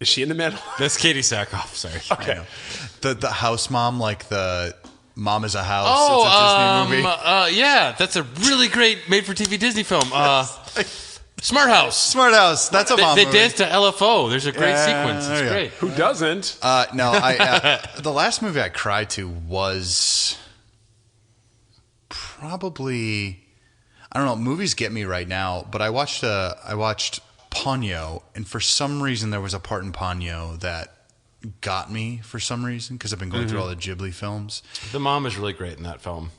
Is she in the Mandalorian? That's Katie Sackhoff. Sorry. Okay. The house mom, like the Mom is a House. It's a Disney movie. Yeah, that's a really great made-for-TV Disney film. Smart House. Smart House. That's a mom They movie. dance to LFO. There's a great sequence. It's there you go. great. Who doesn't? No, the last movie I cried to was probably, I don't know. Movies get me right now, but I watched Ponyo, and for some reason there was a part in Ponyo that got me for some reason because I've been going through all the Ghibli films. The mom is really great in that film.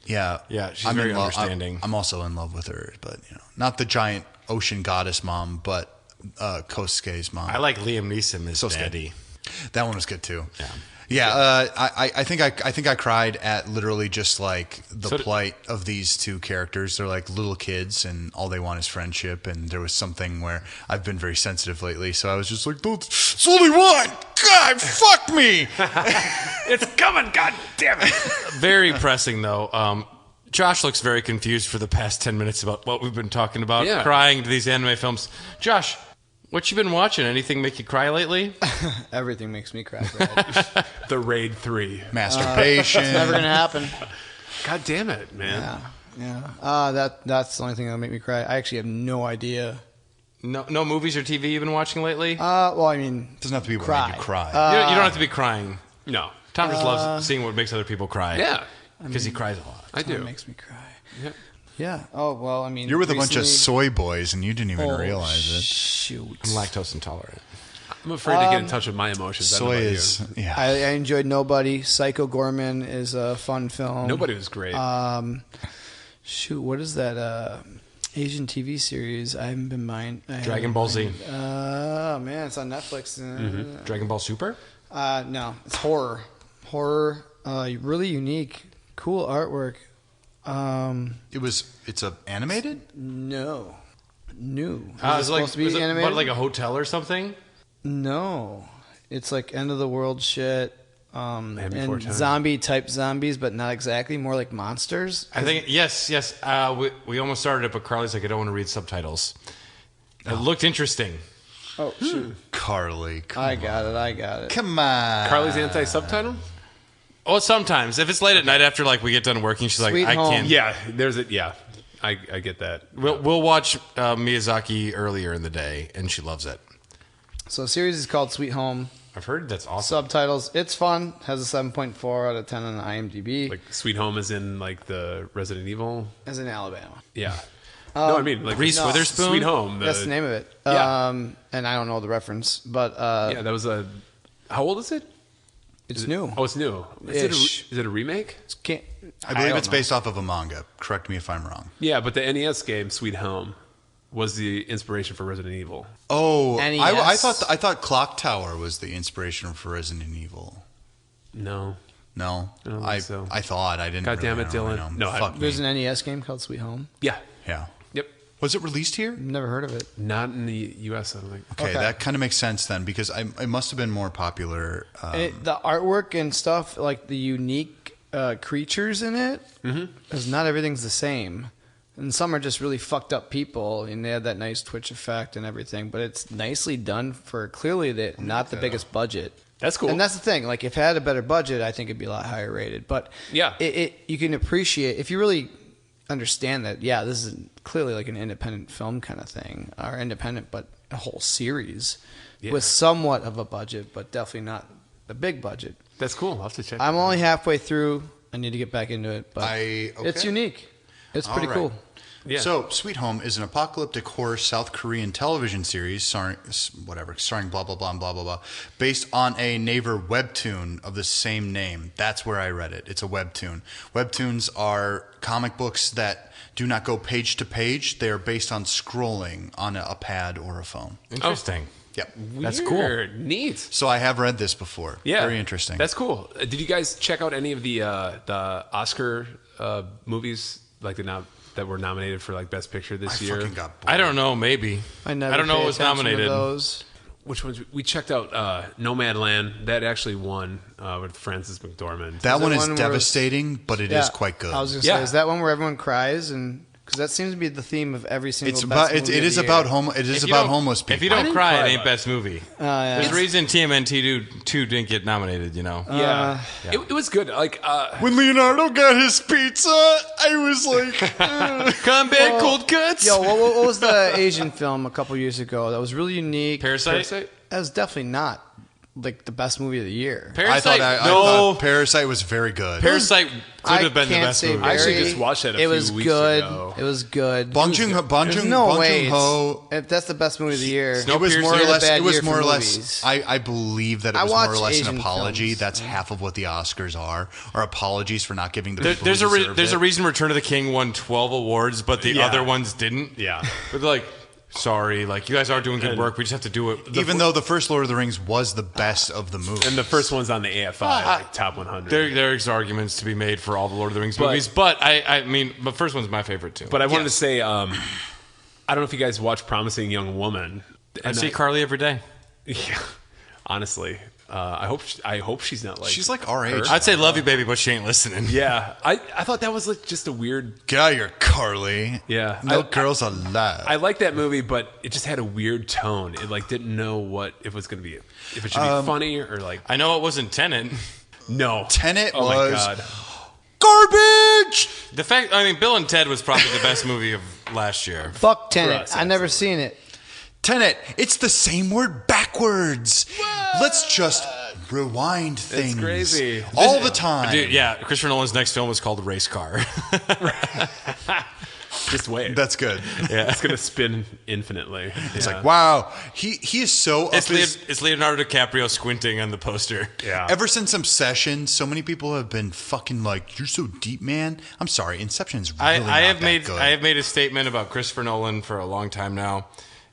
Yeah, she's I'm very in love- understanding. I'm also in love with her, but not the giant ocean goddess mom, but Kosuke's mom. I like Liam Neeson as Sosuke. Daddy. That one was good too. Yeah. Yeah, I think I cried at literally just like the So plight of these two characters. They're like little kids, and all they want is friendship. And there was something where I've been very sensitive lately, so I was just like, "It's only one. God, fuck me." It's coming. God damn it. Very pressing, though. Josh looks very confused for the past 10 minutes about what we've been talking about, Yeah. crying to these anime films. Josh, what you been watching? Anything make you cry lately? Everything makes me cry, Brad. The Raid 3. Masturbation. It's never gonna happen. God damn it, man. Yeah. That's the only thing that'll make me cry. I actually have no idea. No movies or TV you've been watching lately? Well, I mean, Doesn't have to be what Cry. made you cry. You don't have to be crying. No. Tom just loves seeing what makes other people cry. Yeah, Because he cries a lot. I it do. makes me cry. Yep. Yeah. Oh well, I mean, You're with a bunch of recently- soy boys, and you didn't even realize it. Shoot. I'm lactose intolerant. I'm afraid to get in touch with my emotions. I don't know Soy about is you. yeah. I enjoyed Nobody. Psycho Gorman is a fun film. Nobody was great. Shoot, what is that Asian TV series? I haven't been mine. Dragon Ball Z. Oh man, it's on Netflix. Dragon Ball Super? No, it's horror. Horror. Really unique, cool artwork. It's a animated. No, new. Is it supposed to be is it animated? what, like a hotel or something? No, it's like end of the world shit. before And time. zombie type zombies, but not exactly. More like monsters. I think, yes. We almost started it, but Carly's like, I don't want to read subtitles. It looked interesting. Oh shoot! Carly, come I got it. Come on. Carly's anti-subtitle? Oh, sometimes. If it's late at night after like we get done working, she's like, Sweet I Home. can't. Yeah, there's it. Yeah, I get that. We'll watch Miyazaki earlier in the day, and she loves it. So the series is called Sweet Home. I've heard that's awesome. Subtitles. It's fun. Has a 7.4 out of 10 on IMDb. Like Sweet Home is in like the Resident Evil. As in Alabama. Yeah. No, I mean like Reese no. Witherspoon. Sweet Home. That's the name of it. Yeah. And I don't know the reference, but Yeah, that was a. How old is it? it's new. Oh, it's new. Ish. Is it a remake? Can't, I believe don't it's know. based off of a manga. Correct me if I'm wrong. Yeah, but the NES game Sweet Home was the inspiration for Resident Evil. Oh, NES? I thought Clock Tower was the inspiration for Resident Evil. No. No, I don't think so. I thought I didn't. God damn it, really Dylan. know. No, Fuck me. There's an NES game called Sweet Home. Yeah. Yeah. Yep. Was it released here? Never heard of it. Not in the U.S. I don't think. Okay, Okay. that kind of makes sense then because it must have been more popular. The artwork and stuff, like the unique creatures in it, because not everything's the same. And some are just really fucked up people, and they had that nice Twitch effect and everything. But it's nicely done for clearly not the biggest budget. That's cool. And that's the thing. Like, if it had a better budget, I think it'd be a lot higher rated. But Yeah. you can appreciate if you really understand that. Yeah, this is clearly like an independent film kind of thing, or independent, but a whole series with somewhat of a budget, but definitely not the big budget. That's cool. I'll have to check. I'm only halfway through. I need to get back into it, but it's okay. unique. It's pretty All right. cool. Yeah. So, Sweet Home is an apocalyptic horror South Korean television series starring blah, blah, blah, and blah, blah, blah, based on a Naver webtoon of the same name. That's where I read it. It's a webtoon. Webtoons are comic books that do not go page to page. They are based on scrolling on a pad or a phone. Interesting. Yep. That's cool. Weird. Neat. So I have read this before. Yeah. Very interesting. That's cool. Did you guys check out any of the Oscar movies like that were nominated for like Best Picture this year? fucking got bored. I don't know. Maybe. I never. don't know pay what was attention to nominated. those. Which ones? We checked out Nomadland. That actually won with Frances McDormand. That Is one it is one where devastating, but it is quite good. I was gonna Yeah. say, is that one where everyone cries and Because that seems to be the theme of every single. It's best about it movie of is the about year. It is about homeless people. If you don't didn't cry, cry it ain't about best movie. Yeah. There's a reason TMNT 2 didn't get nominated, you know. Yeah. It was good. Like, When Leonardo got his pizza, I was like, Combat cold cuts. Yo, what was the Asian film a couple years ago that was really unique? Parasite? That was definitely not like the best movie of the year. Parasite? I no. thought Parasite was very good. Parasite could have been the can't best say movie. I actually very- just watched that a It few was weeks good. ago. It was good. Bong There's Joon no way. Ho. If that's the best movie of the year, It was more or Snowpiercer. less. Bad It was year more for or less. movies. I believe that it I was more or watch less Asian an apology. films. That's half of what the Oscars are apologies for not giving the people There's who a deserved there's it. a reason Return of the King won 12 awards, but the Yeah. other ones didn't. Yeah. But they're like, sorry, like you guys are doing good work. We just have to do it. Even though the first Lord of the Rings was the best of the movies. And the first one's on the AFI, like top 100. There's arguments to be made for all the Lord of the Rings But- movies, but I mean, the first one's my favorite too. But I wanted to say, I don't know if you guys watch Promising Young Woman. I see Carly every day. Yeah, honestly, I hope she's not like. She's like our age. I'd say love you, baby, but she ain't listening. Yeah, I thought that was like just a weird. Get out of here, Carly. Yeah. No girls allowed. I like that movie, but it just had a weird tone. It like didn't know what if it was going to be, if it should be funny or like. I know it wasn't Tenet. No, Tenet oh was my god. garbage. The fact, I mean, Bill and Ted was probably the best movie of last year. Fuck For Tenet. us, I never seen it. Tenet. It's the same word backwards. Let's just rewind things. crazy. All the time. Dude, yeah, Christopher Nolan's next film was called Race Car. Just wait. That's good. Yeah, it's gonna spin infinitely. It's like, wow, he is so up his, It's Leonardo DiCaprio squinting on the poster. yeah. Ever since Inception, so many people have been fucking like, "You're so deep, man." I'm sorry, Inception's really not I have that made good. I have made a statement about Christopher Nolan for a long time now,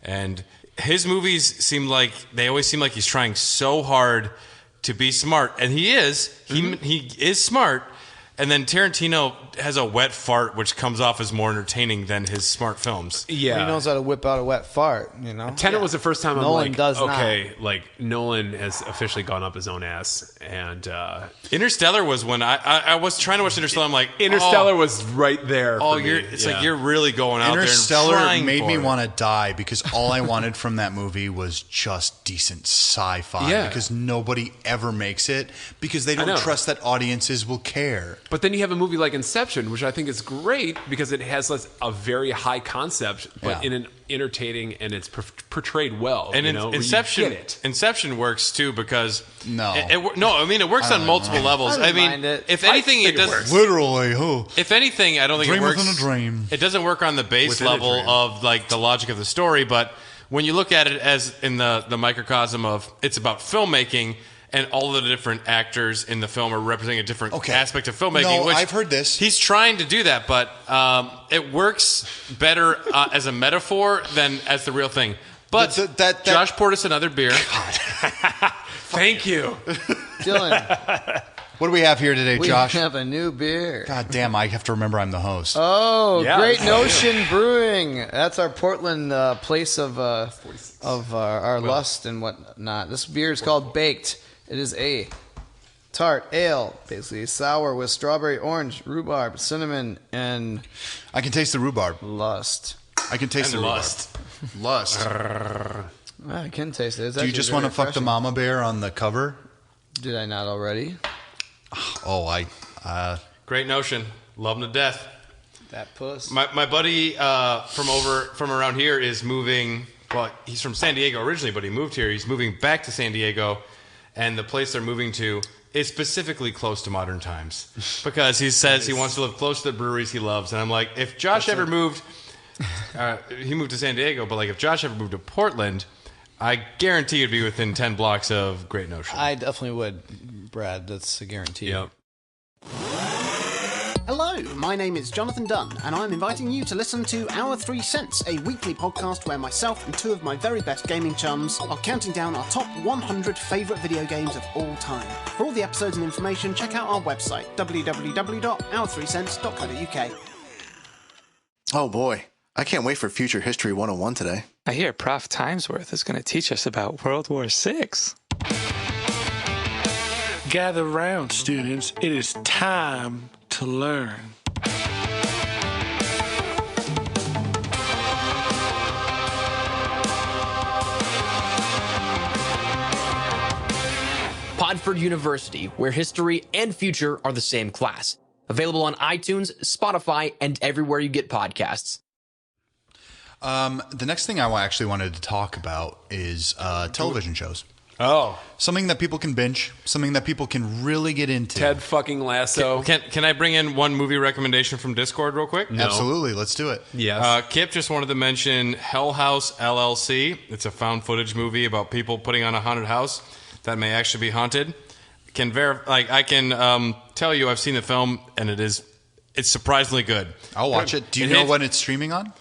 and his movies always seem like he's trying so hard to be smart, and he is. He is smart. And then Tarantino has a wet fart, which comes off as more entertaining than his smart films. Yeah. He knows how to whip out a wet fart. You know. Tenet was the first time I'm Nolan like, does not. okay, like Nolan has officially gone up his own ass, and Interstellar was when I was trying to watch Interstellar. I'm like, Interstellar was right there. Oh, for me. it's Yeah. like you're really going out Interstellar there and trying made for me it. want to die because all I wanted from that movie was just decent sci-fi. Yeah. Because nobody ever makes it because they don't know. trust that audiences will care. But then you have a movie like Inception, which I think is great because it has like a very high concept, but Yeah. in an entertaining and it's portrayed well. And you know, where you Inception, get it. Inception works too because No. I mean it works on multiple levels. I I don't mean, mind it. if I anything, think it it does. works. Literally, who? If anything, I don't think Dream it works. within a dream. It doesn't work on the base Within a level dream. of like the logic of the story, but when you look at it as in the microcosm of it's about filmmaking. And all of the different actors in the film are representing a different Okay. aspect of filmmaking. No, which I've heard this. He's trying to do that, but it works better as a metaphor than as the real thing. But That- Josh poured us another beer. Thank you. Dylan, What do we have here today, we Josh? have a new beer. God damn, I have to remember I'm the host. Oh, Yeah, Great that's Notion Brewing. That's our Portland place of our lust and whatnot. This beer is called Baked. It is a tart ale, basically sour with strawberry, orange, rhubarb, cinnamon, and I can taste the rhubarb. lust. I can taste And the lust. rhubarb. Lust. I can taste it. It's Do you actually just very want to fuck the refreshing. mama bear on the cover? Did I not already? Oh, Great Notion. Love him to death. That puss. My buddy from around here is moving. Well, he's from San Diego originally, but he moved here. He's moving back to San Diego, and the place they're moving to is specifically close to modern times because he says he wants to live close to the breweries he loves. And I'm like, if Josh ever moved, he moved to San Diego, but like if Josh ever moved to Portland, I guarantee it'd be within 10 blocks of Great Notion. I definitely would, Brad. That's a guarantee. Yep. Hello, my name is Jonathan Dunn, and I'm inviting you to listen to Our 3 Cents, a weekly podcast where myself and two of my very best gaming chums are counting down our top 100 favourite video games of all time. For all the episodes and information, check out our website, www.our3cents.co.uk. Oh boy, I can't wait for Future History 101 today. I hear Prof. Timesworth is going to teach us about World War VI. Gather round, students. It is time to learn. Radford University, where history and future are the same class. Available on iTunes, Spotify, and everywhere you get podcasts. The next thing I actually wanted to talk about is television shows. Oh. Something that people can binge, something that people can really get into. Ted fucking Lasso. Can I bring in one movie recommendation from Discord real quick? No. Absolutely, let's do it. Yes. Kip just wanted to mention Hell House LLC. It's a found footage movie about people putting on a haunted house that may actually be haunted. I can tell you I've seen the film and it's surprisingly good. I'll watch it. Do you know when it's streaming on?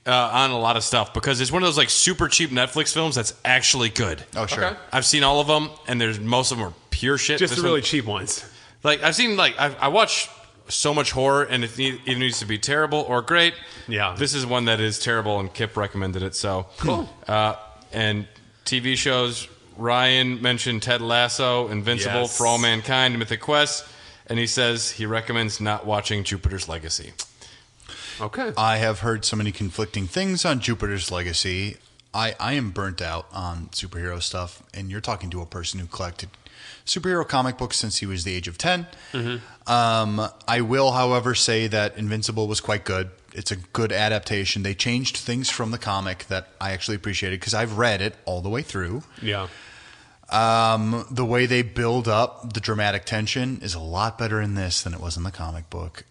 On a lot of stuff because it's one of those like super cheap Netflix films that's actually good. Oh, sure. Okay. I've seen all of them, and most of them are pure shit. Just the really cheap ones. Like I've seen I watch so much horror, and it either needs to be terrible or great. Yeah. This is one that is terrible, and Kip recommended it. So cool. And TV shows. Ryan mentioned Ted Lasso, Invincible, Yes. For All Mankind, Mythic Quest, and he says he recommends not watching Jupiter's Legacy. Okay. I have heard so many conflicting things on Jupiter's Legacy. I am burnt out on superhero stuff, and you're talking to a person who collected superhero comic books since he was the age of 10. Mm-hmm. I will, however, say that Invincible was quite good. It's a good adaptation. They changed things from the comic that I actually appreciated because I've read it all the way through. Yeah. The way they build up the dramatic tension is a lot better in this than it was in the comic book.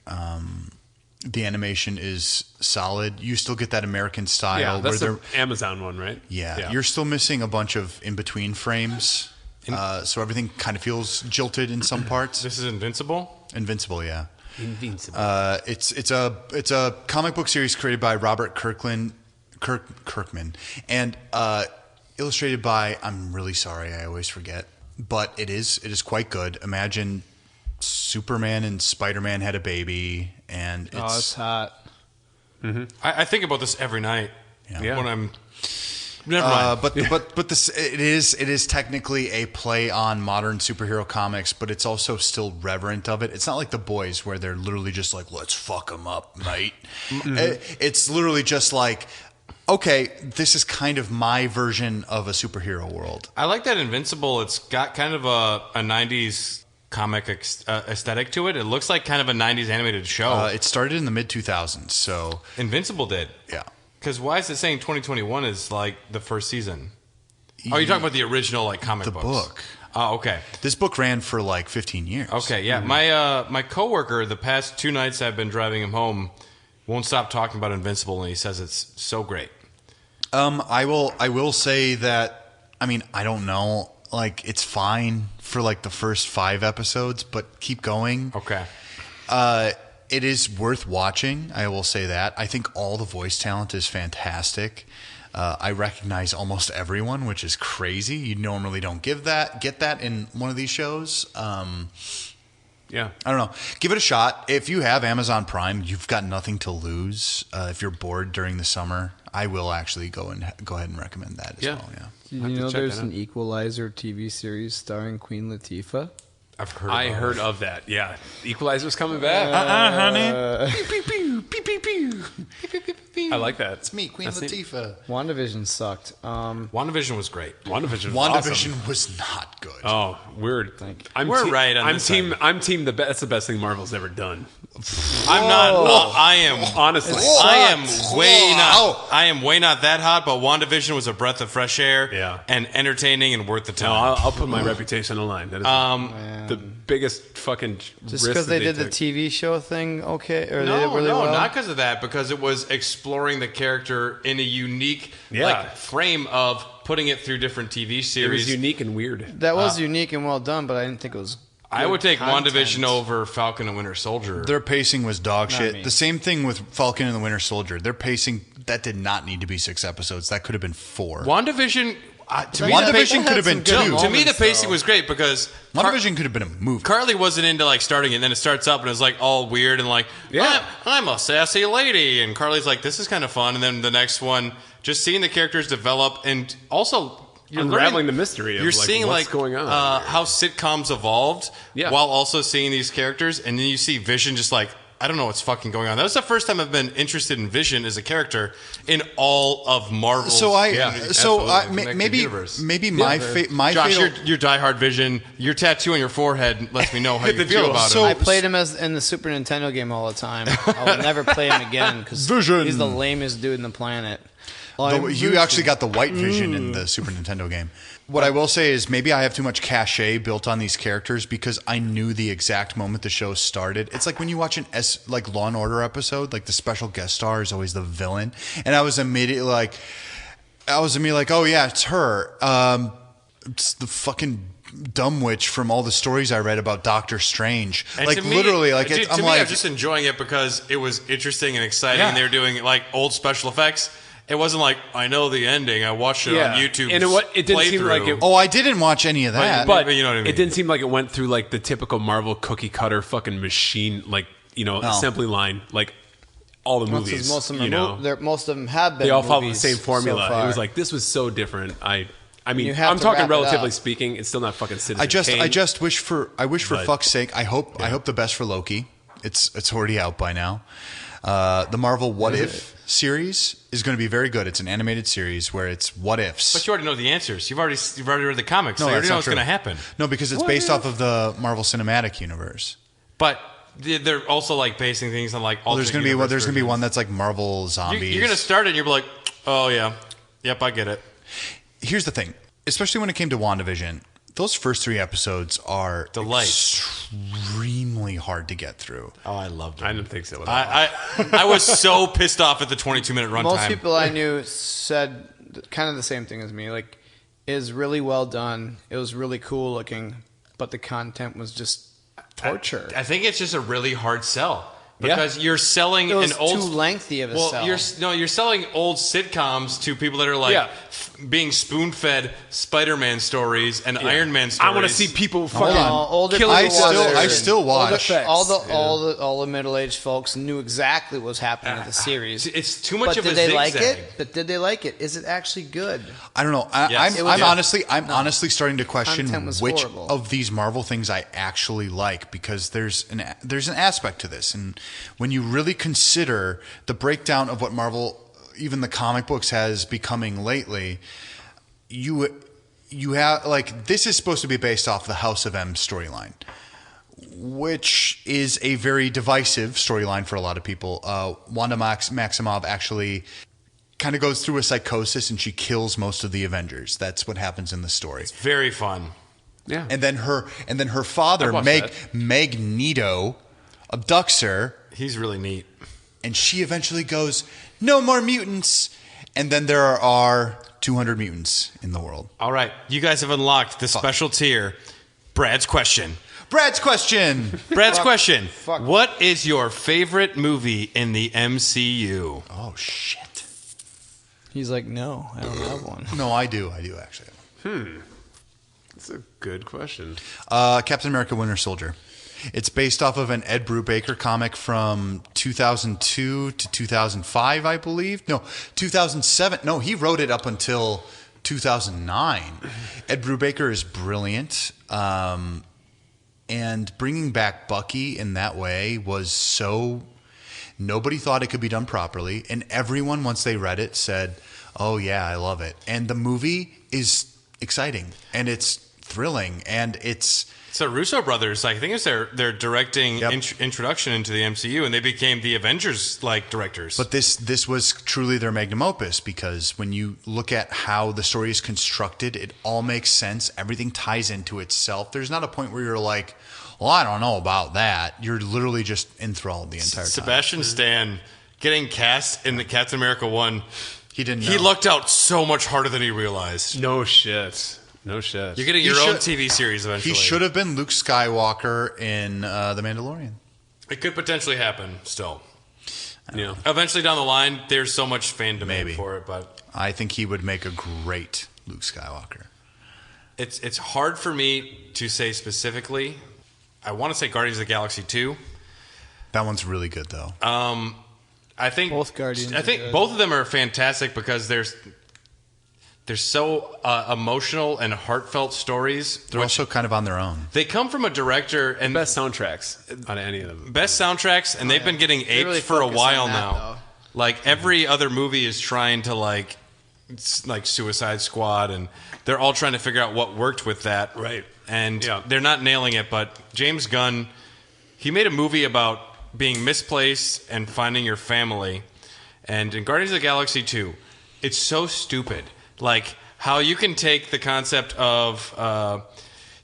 The animation is solid. You still get that American style. Yeah, that's where the Amazon one, right? yeah, you're still missing a bunch of in-between frames. So everything kind of feels jilted in some parts. This is Invincible? Invincible, yeah. Invincible. It's a comic book series created by Robert Kirkman and illustrated by, I'm really sorry, I always forget, but it is quite good. Imagine Superman and Spider-Man had a baby, and it's hot. Mm-hmm. I think about this every night when I'm. Never mind. But this it is technically a play on modern superhero comics, but it's also still reverent of it. It's not like The Boys where they're literally just like, let's fuck them up, mate. It's literally just like, okay, this is kind of my version of a superhero world. I like that Invincible. It's got kind of a 90s comic aesthetic to it. It looks like kind of a 90s animated show. It started in the mid-2000s, so... Invincible did. Yeah. Because why is it saying 2021 is like the first season? Oh, you're talking about the original like comic the books. book. Oh, okay. This book ran for like 15 years. Okay, yeah. My coworker, the past 2 nights I've been driving him home, won't stop talking about Invincible, and he says it's so great. I will say that, I mean, I don't know, like, it's fine for like the first 5 episodes, but keep going. Okay. It is worth watching. I will say that. I think all the voice talent is fantastic. I recognize almost everyone, which is crazy. You normally don't get that in one of these shows. Yeah. I don't know. Give it a shot. If you have Amazon Prime, you've got nothing to lose. If you're bored during the summer, I will actually go ahead and recommend that as well. Yeah. Did you know there's an Equalizer TV series starring Queen Latifah? I've heard. I heard of that. Yeah, Equalizer's coming back. Honey. Pew, pew, pew, pew, pew. I like that. It's me, Queen Latifah. WandaVision sucked. WandaVision was great. WandaVision was not good. Oh, weird. We're right on I'm this team. side. I'm team. That's the best thing Marvel's ever done. I'm not. I am Honestly, I am way not that hot. But WandaVision was a breath of fresh air. Yeah. And entertaining and worth the no, time. I'll put my reputation on the line. That is the biggest fucking Just risk because that they did the took. TV show thing, okay? Or they did No, really no, well? not because of that. Because it was exploring the character in a unique frame of putting it through different TV It series. was unique and weird. That was unique and well done, but I didn't think it was. I would take content. WandaVision over Falcon and Winter Soldier. Their pacing was dog Not shit. me. The same thing with Falcon and the Winter Soldier. Their pacing, that did not need to be 6 episodes. That could have been 4. WandaVision, to me, WandaVision could have been 2. To me, the moments, pacing though. was great because WandaVision could have been a movie. Carly wasn't into like starting it, and then it starts up and it's like all weird and like, I'm a sassy lady, and Carly's like, this is kind of fun, and then the next one, just seeing the characters develop, and also you're Unraveling learning- the mystery of, you're like, seeing what's like going on. how sitcoms evolved, Yeah. while also seeing these characters, and then you see Vision just like I don't know what's fucking going on. That was the first time I've been interested in Vision as a character in all of Marvel. Maybe my Josh, fatal- your diehard Vision, your tattoo on your forehead lets me know how you feel about him. I played him as in the Super Nintendo game all the time. I will never play him again because he's the lamest dude in the planet. You actually got the white Vision in the Super Nintendo game. What I will say is maybe I have too much cachet built on these characters because I knew the exact moment the show started. It's like when you watch like Law and Order episode, like the special guest star is always the villain, and I was immediately like, oh yeah, it's her. It's the fucking dumb witch from all the stories I read about Doctor Strange. And like to me, literally, like to I'm me, like, I'm just enjoying it because it was interesting and exciting, Yeah. and they were doing like old special effects. It wasn't like I know the ending. I watched it on YouTube. And it didn't seem like it. oh, I didn't watch any of that. But you know what I mean. It didn't seem like it went through like the typical Marvel cookie cutter fucking machine, like assembly line, like all the movies. Most of them, most of them have been. They all follow the movies same formula. so far. It was like this was so different. I mean, You have I'm to talking wrap it relatively up. speaking. It's still not fucking Citizen I Kane. wish for But- fuck's sake. I hope the best for Loki. It's already out by now. The Marvel What If series is going to be very good. It's an animated series where it's what ifs. But you already know the answers. You've already read the comics. So you already that's know not what's true. going to happen. No, because it's based off of the Marvel Cinematic Universe. But they're also like basing things on like. Well, there's going to be one that's like Marvel zombies. You're going to start it, and you're like, oh yeah, yep, I get it. Here's the thing, especially when it came to WandaVision, those first 3 episodes are extremely hard to get through. Oh, I loved it. I didn't think so. I was so pissed off at the 22-minute runtime. Most people I knew said kind of the same thing as me. Like, it was really well done. It was really cool looking, but the content was just torture. I think it's just a really hard sell because you're selling It was an old too lengthy of a sell. You're selling old sitcoms to people that are like being spoon-fed Spider-Man stories and Iron Man stories. I want to see people Hold fucking on. Older killing people each other. watch I it. still watch. All the middle-aged folks knew exactly what was happening with the series. It's too much But of a did they like zigzag. it? But did they like it? Is it actually good? I don't know. Yes. I'm honestly starting to question Content was which horrible. of these Marvel things I actually like because there's an aspect to this, and when you really consider the breakdown of what Marvel, even the comic books, has becoming lately, you have like this is supposed to be based off the House of M storyline, which is a very divisive storyline for a lot of people. Wanda Maximoff actually kind of goes through a psychosis and she kills most of the Avengers. That's what happens in the story. It's very fun. Yeah. And then her father, I'd watch that. Magneto, abducts her, He's really neat. and she eventually goes, "No more mutants." And then there are 200 mutants in the world. All right, you guys have unlocked the special tier. Brad's question. Brad's question. Brad's question. Fuck. What is your favorite movie in the MCU? Oh shit. He's like, no, I don't have one. No, I do actually. That's a good question. Captain America: Winter Soldier. It's based off of an Ed Brubaker comic from 2002 to 2005, I believe. No, 2007. No, he wrote it up until 2009. Ed Brubaker is brilliant. And bringing back Bucky in that way was so... Nobody thought it could be done properly. And everyone, once they read it, said, oh, yeah, I love it. And the movie is exciting. And it's thrilling. And it's the Russo brothers. I think it's their directing introduction into the MCU, and they became the Avengers directors. But this was truly their magnum opus because when you look at how the story is constructed, it all makes sense. Everything ties into itself. There's not a point where you're like, well, I don't know about that. You're literally just enthralled the entire time. Sebastian Stan getting cast in the Captain America 1, He didn't know. he lucked out so much harder than he realized. No shit. No shit. You're getting your own TV series eventually. He should have been Luke Skywalker in The Mandalorian. It could potentially happen still. Yeah. Eventually down the line, there's so much fan demand Maybe. for it, but I think he would make a great Luke Skywalker. it's hard for me to say specifically. I want to say Guardians of the Galaxy 2. That one's really good, though. I think Both Guardians I think are good. both of them are fantastic because they're so emotional and heartfelt stories. They're also kind of on their own. They come from a director and Best soundtracks on any of them. best soundtracks, and they've been getting aped really for a focus while on that, now. though. Like every other movie is trying to like Suicide Squad, and they're all trying to figure out what worked with that. Right. And Yeah. they're not nailing it. But James Gunn, he made a movie about being misplaced and finding your family. And in Guardians of the Galaxy 2, it's so stupid. Like how you can take the concept of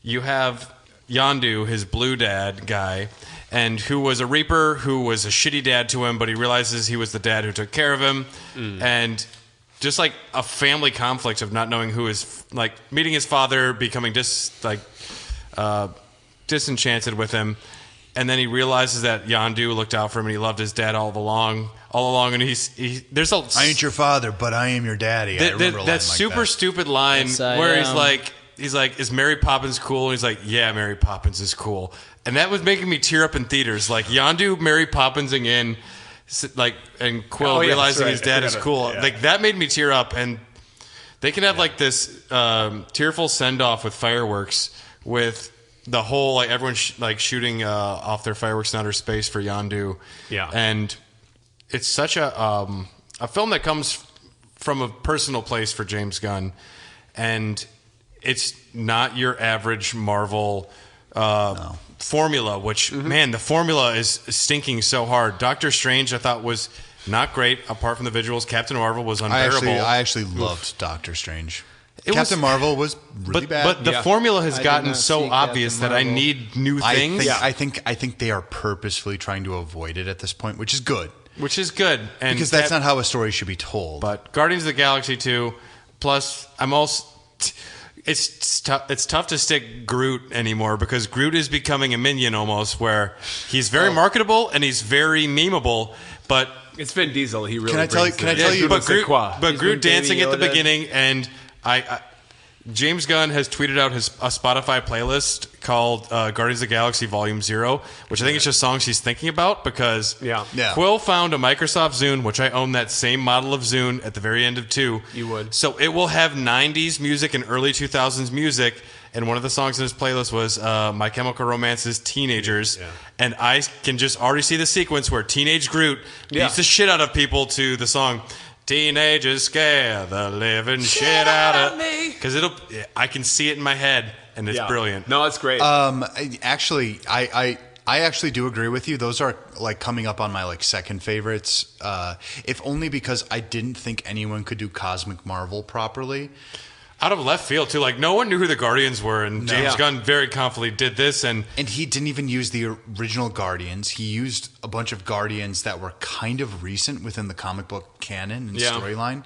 you have Yondu, his blue dad guy, and who was a Reaper, who was a shitty dad to him, but he realizes he was the dad who took care of him. And just like a family conflict of not knowing who is, like meeting his father, becoming disenchanted with him. And then he realizes that Yondu looked out for him and he loved his dad all along. And there's a I ain't your father, but I am your daddy. I remember a line that like super that. stupid line Yes, I where am. he's like, is Mary Poppins cool? And he's like, yeah, Mary Poppins is cool. And that was making me tear up in theaters. Like Yondu Mary Poppinsing in, like, and Quill Oh, yeah, realizing that's his right. dad I is forgot cool. it. Yeah. Like that made me tear up. And they can have like this tearful send off with fireworks with the whole like everyone shooting off their fireworks in outer space for Yondu. Yeah. And it's such a film that comes from a personal place for James Gunn, and it's not your average Marvel formula. Which man, the formula is stinking so hard. Doctor Strange, I thought was not great apart from the visuals. Captain Marvel was unbearable. I actually loved Doctor Strange. It Captain was- Marvel was really bad. But the formula has I did gotten not so see obvious Captain that I Marvel. need new I things, think they are purposefully trying to avoid it at this point, which is good. which is good. And Because that's not how a story should be told. But Guardians of the Galaxy 2, plus I'm also it's tough to stick Groot anymore because Groot is becoming a minion almost, where he's very marketable and he's very memeable, but It's Vin Diesel. He really Can I tell brings you- can I the- tell you- but c'est Groot, quoi. but He's Groot been dancing Baby at the Yoda. beginning, and I James Gunn has tweeted out a Spotify playlist called Guardians of the Galaxy Volume 0, which I think is just songs he's thinking about because Yeah. Quill found a Microsoft Zune, which I own that same model of Zune at the very end of 2. You would. So it will have 90s music and early 2000s music, and one of the songs in his playlist was My Chemical Romance's Teenagers, and I can just already see the sequence where teenage Groot beats the shit out of people to the song Teenagers Scare the Living Shit Out of Me. Because I can see it in my head, and it's brilliant. No, it's great. I actually do agree with you. Those are like coming up on my like second favorites. If only because I didn't think anyone could do Cosmic Marvel properly. Out of left field, too. Like, no one knew who the Guardians were, and James Gunn very confidently did this. And he didn't even use the original Guardians. He used a bunch of Guardians that were kind of recent within the comic book canon and storyline,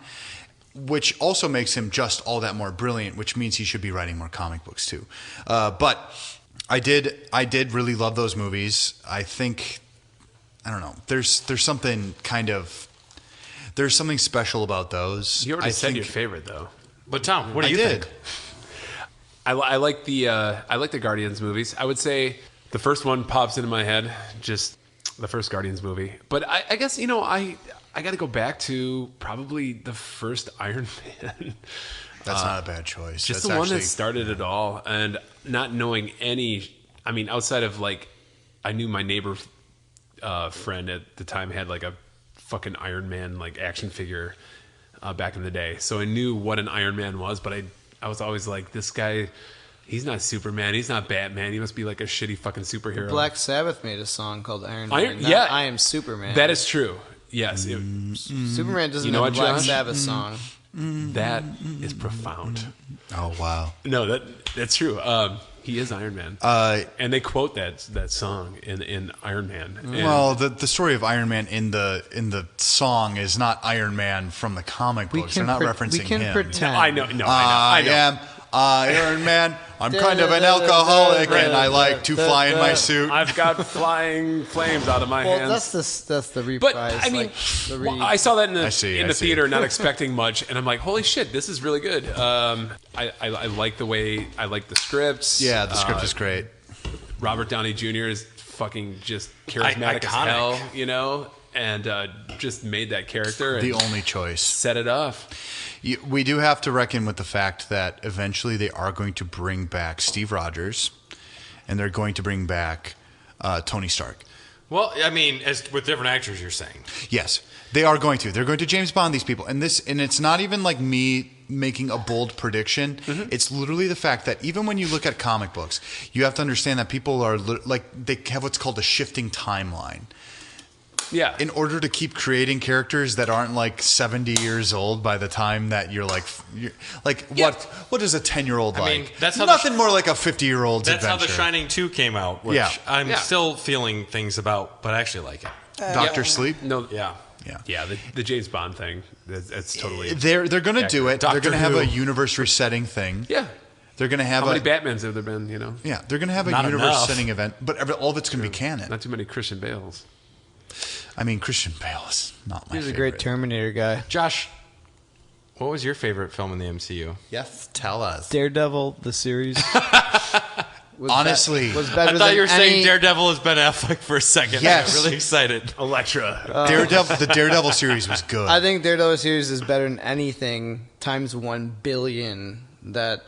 which also makes him just all that more brilliant, which means he should be writing more comic books, too. But I did really love those movies. I think, I don't know, there's something there's something special about those. You already said your favorite, though. But Tom, what do you think? I like the Guardians movies. I would say the first one pops into my head, just the first Guardians movie. But I guess I got to go back to probably the first Iron Man. That's not a bad choice. Just That's the one that started it all, and not knowing any. I mean, outside of like, I knew my neighbor friend at the time had like a fucking Iron Man like action figure. Back in the day, so I knew what an Iron Man was, but I was always like, this guy, he's not Superman, he's not Batman, he must be like a shitty fucking superhero. Black Sabbath made a song called Iron Man. not yeah, I Am Superman. That is true. Yes, Superman doesn't have a Black Sabbath song. That is profound. Oh wow! No, that's true. He is Iron Man, and they quote that song in Iron Man. And well, the story of Iron Man in the song is not Iron Man from the comic books. They're not referencing him. Pretend. I know. I am Iron Man. I'm kind of an alcoholic, and I like to fly in my suit. I've got flying flames out of my Well, hands. that's the reprise. But I mean, like, I saw that in the I see. theater, not expecting much, and I'm like, "Holy shit, this is really good." I like the way I like the scripts. Yeah, the script is great. Robert Downey Jr. is fucking just charismatic as hell, and just made that character. The and only choice. set it off. We do have to reckon with the fact that eventually they are going to bring back Steve Rogers, and they're going to bring back Tony Stark. Well, I mean, as with different actors, you're saying. Yes, they are going to. They're going to James Bond these people, and it's not even like me making a bold prediction. It's literally the fact that even when you look at comic books, you have to understand that people are they have what's called a shifting timeline. Yeah. In order to keep creating characters that aren't like 70 years old by the time that you're what is a 10-year-old like? I mean, that's how nothing more like a 50-year-old's That's adventure. how The Shining 2 came out, which I'm still feeling things about, but I actually like it. Doctor Sleep? No. Yeah. Yeah, the James Bond thing. That's totally. They're going to do it. Doctor they're going to have Who. a universe resetting thing. Yeah. They're going to have How many Batmans have there been? You know. Yeah, they're going to have a Not universe setting event, but all of it's going to be canon. Not too many Christian Bales. I mean, Christian Bale is not my He's a favorite. great Terminator guy. Josh, what was your favorite film in the MCU? Yes, tell us. Daredevil, the series. Honestly, was better I thought you were than saying any- Daredevil is Ben Affleck for a second. Yes. I got really excited. Elektra. the Daredevil series was good. I think Daredevil series is better than anything times 1 billion. That,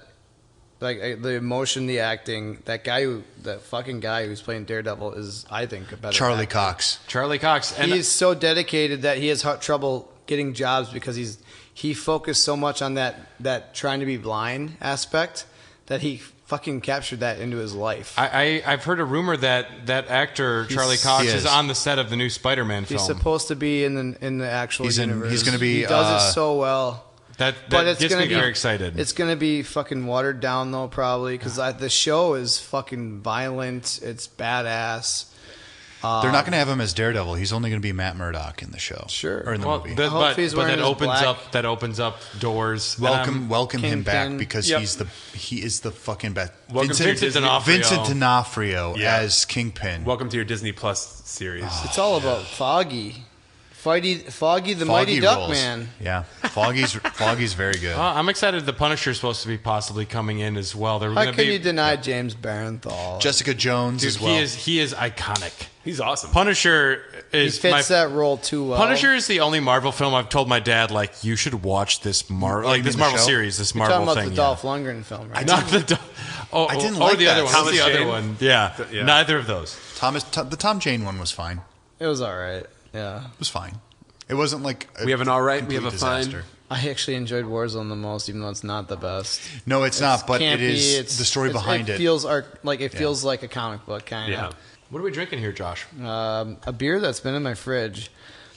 like the emotion, the acting. That fucking guy who's playing Daredevil is, I think, a better Charlie actor. Cox. Charlie Cox. And He's so dedicated that he has trouble getting jobs because he focused so much on that trying to be blind aspect that he fucking captured that into his life. I've heard a rumor that actor Charlie Cox he is is. on the set of the new Spider-Man film. He's supposed to be in the actual universe. he's gonna be, He does it so well. That But it's gets gonna me be very excited. It's gonna be fucking watered down though, probably because the show is fucking violent. It's badass. They're not going to have him as Daredevil. He's only going to be Matt Murdock in the show. Sure. Or in the well, movie. but hope he's wearing that his opens black- up doors. Welcome him back Kingpin. because Yep. he is the fucking best. Welcome to your Vincent Disney. D'Onofrio. Vincent D'Onofrio Yeah. as Kingpin. Welcome to your Disney Plus series. It's all about Foggy the Mighty Foggy Duck rules. Man. Yeah, Foggy's very good. I'm excited. The Punisher is supposed to be possibly coming in as well. They're How going to can be. you deny James Barenthal? Jessica Jones Dude, as well. he is iconic. He's awesome. Punisher he is fits that role too well. Punisher is the only Marvel film I've told my dad like you should watch this Marvel mean the Marvel show? series, this You're Marvel talking about thing. the Dolph Lundgren film, right? Not the. I didn't or like the that. other one. Thomas What's the other Jane? one? Yeah, Yeah. neither of those. The Tom Jane one was fine. It was all right. Yeah, It was fine. It wasn't like We have an all right, we have complete a fine. disaster. I actually enjoyed Warzone the most, even though it's not the best. No, it's not. But it Campy, is the story behind it. Feels feels like a comic book kind Yeah. of. What are we drinking here, Josh? A beer that's been in my fridge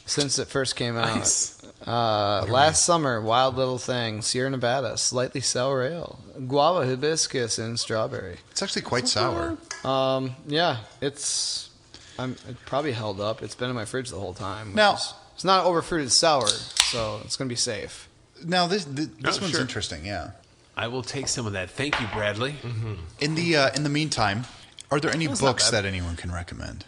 since it first came out. Nice. Last summer, Wild Little Thing, Sierra Nevada, slightly sour ale, guava, hibiscus, and strawberry. It's actually quite sour. Yeah, it probably held up. It's been in my fridge the whole time. Now- it's not overfruited sour, so it's gonna be safe. Now this one's sure. interesting. Yeah. I will take some of that. Thank you, Bradley. In the meantime, are there any books that anyone can recommend?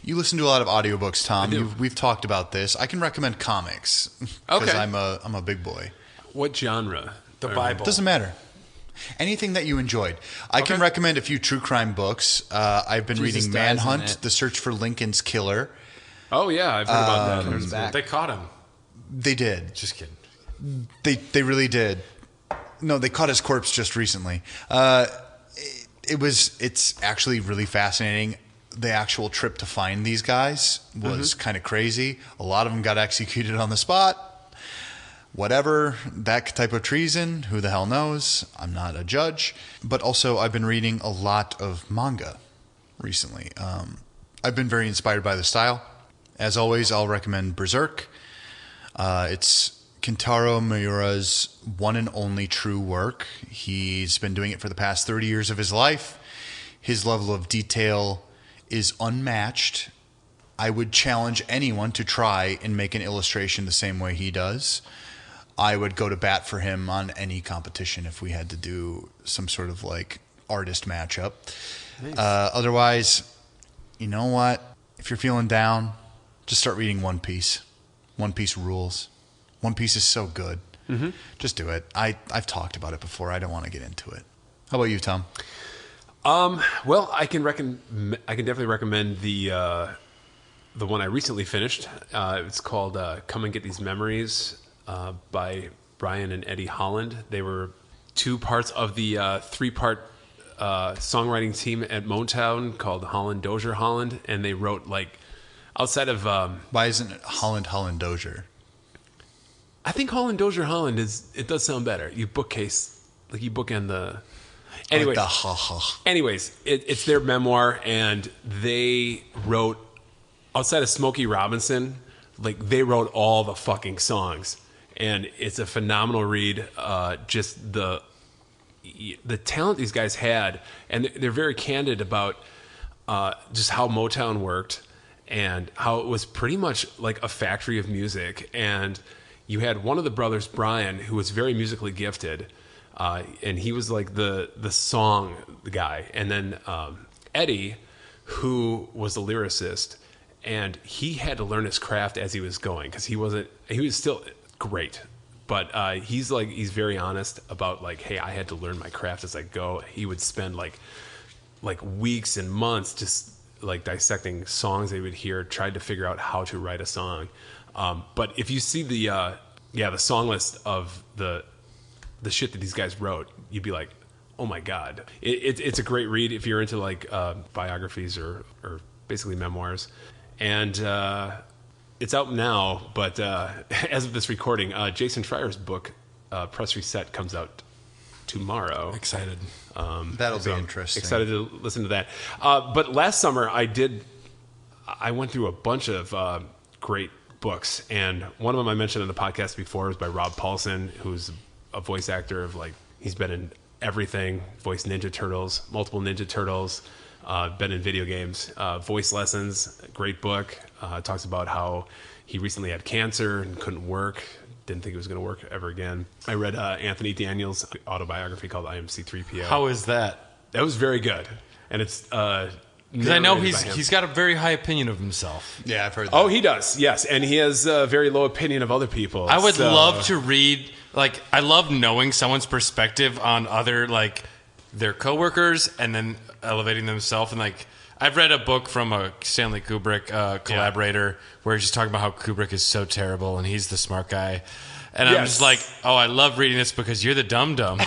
You listen to a lot of audiobooks, Tom. We've talked about this. I can recommend comics because Okay. I'm a big boy. What genre? The Bible. Doesn't matter. Anything that you enjoyed. I can recommend a few true crime books. I've been Jesus reading dies in Manhunt, it. The Search for Lincoln's Killer. Oh yeah, I've heard about that. back. They caught him. They did. Just kidding. They really did. No, they caught his corpse just recently. It's actually really fascinating. The actual trip to find these guys was kind of crazy. A lot of them got executed on the spot. Whatever, that type of treason, who the hell knows? I'm not a judge. But also, I've been reading a lot of manga recently. I've been very inspired by the style. As always, I'll recommend Berserk. It's Kentaro Miura's one and only true work. He's been doing it for the past 30 years of his life. His level of detail is unmatched. I would challenge anyone to try and make an illustration the same way he does. I would go to bat for him on any competition if we had to do some sort of like artist matchup. Nice. Otherwise, you know what? If you're feeling down, just start reading One Piece. One Piece rules. One Piece is so good. Just do it. I've talked about it before. I don't want to get into it. How about you, Tom? Well, I can definitely recommend the one I recently finished. It's called "Come and Get These Memories" by Brian and Eddie Holland. They were two parts of the 3-part songwriting team at Motown called Holland Dozier Holland, and they wrote like outside of Why isn't it Holland Dozier? I think Holland Dozier Holland it does sound better. You bookend the anyway. Anyways, it's their memoir, and they wrote outside of Smokey Robinson, like they wrote all the fucking songs, and it's a phenomenal read. Just the talent these guys had, and they're very candid about just how Motown worked and how it was pretty much like a factory of music. And you had one of the brothers, Brian, who was very musically gifted, and he was like the song guy. And then Eddie, who was the lyricist, and he had to learn his craft as he was going because he was still great. But he's very honest about like, hey, I had to learn my craft as I go. He would spend like weeks and months just like dissecting songs they would hear, tried to figure out how to write a song. But if you see the song list of the shit that these guys wrote, you'd be like, oh my God. It's a great read if you're into like biographies or basically memoirs. And it's out now, but as of this recording, Jason Schreier's book, Press Reset, comes out tomorrow. Excited. That'll be interesting. Excited to listen to that. But last summer, I went through a bunch of great books, and one of them I mentioned on the podcast before was by Rob Paulson, who's a voice actor of like, he's been in everything, voiced Ninja Turtles, multiple Ninja Turtles, been in video games. Voice Lessons, great book. Talks about how he recently had cancer and couldn't work. Didn't think it was going to work ever again. I read Anthony Daniels' autobiography called I Am C-3PO. How is that? That was very good. And it's because I know he's got a very high opinion of himself. Yeah, I've heard that. Oh, he does, yes. And he has a very low opinion of other people. I would love to read, like, I love knowing someone's perspective on other, like, their coworkers and then elevating themselves. And, like, I've read a book from a Stanley Kubrick collaborator where he's just talking about how Kubrick is so terrible and he's the smart guy. And I'm just like, oh, I love reading this because you're the dum-dum.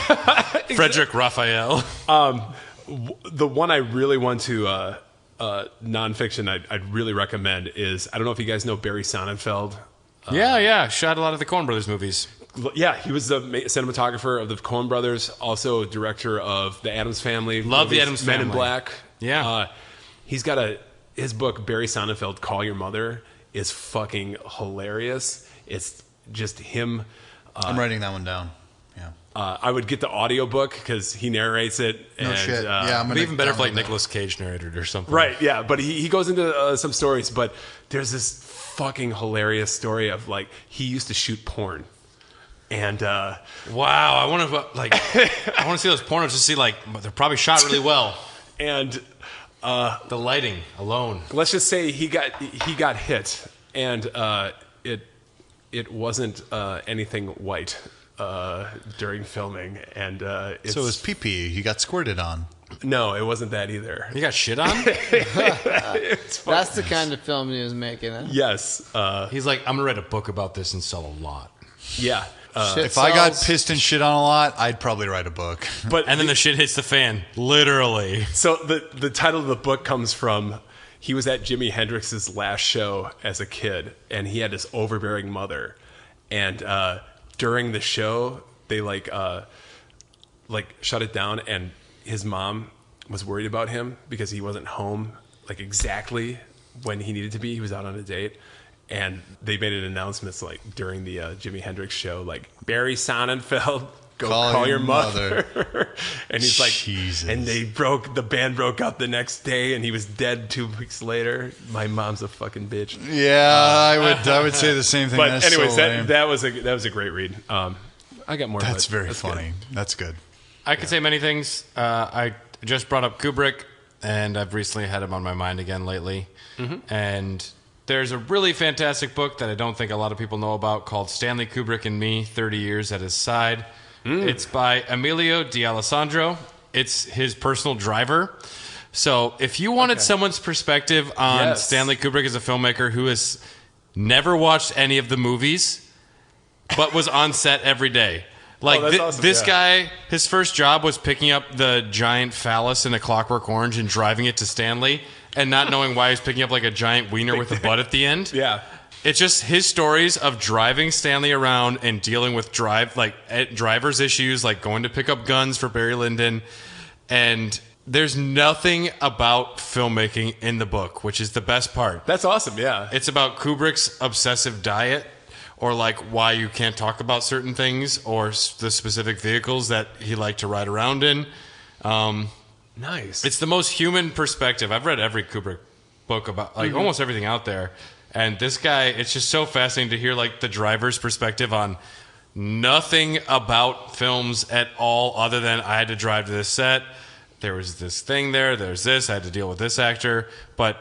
Frederick Raphael. The one I really want to nonfiction I'd really recommend is, I don't know if you guys know Barry Sonnenfeld. Shot a lot of the Coen Brothers movies. Yeah, he was the cinematographer of the Coen Brothers, also director of the Addams Family. Love the Addams Family. Men in Black. Yeah. He's got his book, Barry Sonnenfeld, Call Your Mother, is fucking hilarious. It's just him. I'm writing that one down. Yeah. I would get the audiobook because he narrates it. No shit. Yeah, I'm It'd be even better if like Nicolas Cage narrated or something. Right, yeah. But he goes into some stories, but there's this fucking hilarious story of like, he used to shoot porn. And wow, I want to see those pornos to see like they're probably shot really well. And the lighting alone. Let's just say he got hit, and it wasn't anything white during filming, and so it was pee-pee. He got squirted on. No, it wasn't that either. He got shit on? That's the kind of film he was making. Huh? Yes. He's like, I'm gonna write a book about this and sell a lot. Yeah. If I got pissed and shit on a lot, I'd probably write a book. And then the shit hits the fan, literally. So the title of the book comes from, he was at Jimi Hendrix's last show as a kid, and he had this overbearing mother. And during the show, they like shut it down, and his mom was worried about him because he wasn't home like exactly when he needed to be. He was out on a date. And they made an announcement like during the Jimi Hendrix show, like, Barry Sonnenfeld, go call your mother. And he's like, Jesus. And the band broke up the next day, and he was dead 2 weeks later. My mom's a fucking bitch. Yeah, I would say the same thing. But That's anyways, so lame. that was a great read. I got more. That's very That's funny. Good. That's good. I could say many things. I just brought up Kubrick, and I've recently had him on my mind again lately. Mm-hmm. And there's a really fantastic book that I don't think a lot of people know about called Stanley Kubrick and Me, 30 Years at His Side. It's by Emilio D'Alessandro. It's his personal driver. So if you wanted someone's perspective on Stanley Kubrick as a filmmaker who has never watched any of the movies but was on set every day. Like that's awesome, this yeah. guy, his first job was picking up the giant phallus in A Clockwork Orange and driving it to Stanley, and not knowing why he was picking up like a giant wiener with a butt at the end. Yeah. It's just his stories of driving Stanley around and dealing with driver's issues, like going to pick up guns for Barry Lyndon. And there's nothing about filmmaking in the book, which is the best part. That's awesome, yeah. It's about Kubrick's obsessive diet, or like why you can't talk about certain things, or the specific vehicles that he liked to ride around in. Nice. It's the most human perspective. I've read every Kubrick book about almost everything out there. And this guy, it's just so fascinating to hear like the driver's perspective on nothing about films at all, other than I had to drive to this set. There was this thing there. There's this. I had to deal with this actor. But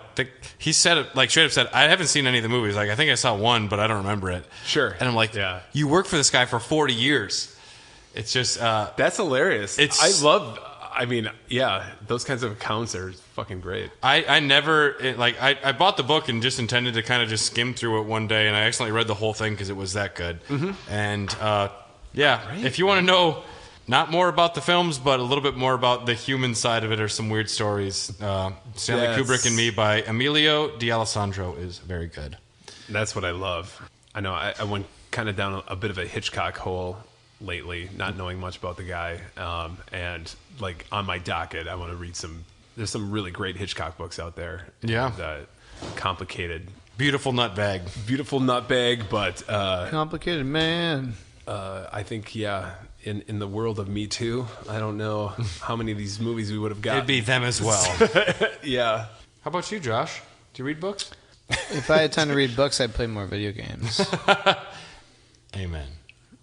he said it, like straight up said, I haven't seen any of the movies. Like I think I saw one, but I don't remember it. Sure. And I'm like, Yeah. You worked for this guy for 40 years. It's just That's hilarious. I mean, yeah, those kinds of accounts are fucking great. I bought the book and just intended to kind of just skim through it one day, and I accidentally read the whole thing because it was that good. Mm-hmm. And if you want to know not more about the films, but a little bit more about the human side of it, or some weird stories, Stanley Kubrick and Me by Emilio D'Alessandro is very good. That's what I love. I know I went kind of down a bit of a Hitchcock hole lately, not knowing much about the guy, and like on my docket, I want to read there's some really great Hitchcock books out there. Yeah. And, complicated. Beautiful nutbag, but Complicated man. I think, in the world of Me Too, I don't know how many of these movies we would have got. It'd be them as well. Yeah. How about you, Josh? Do you read books? If I had time to read books, I'd play more video games. Amen.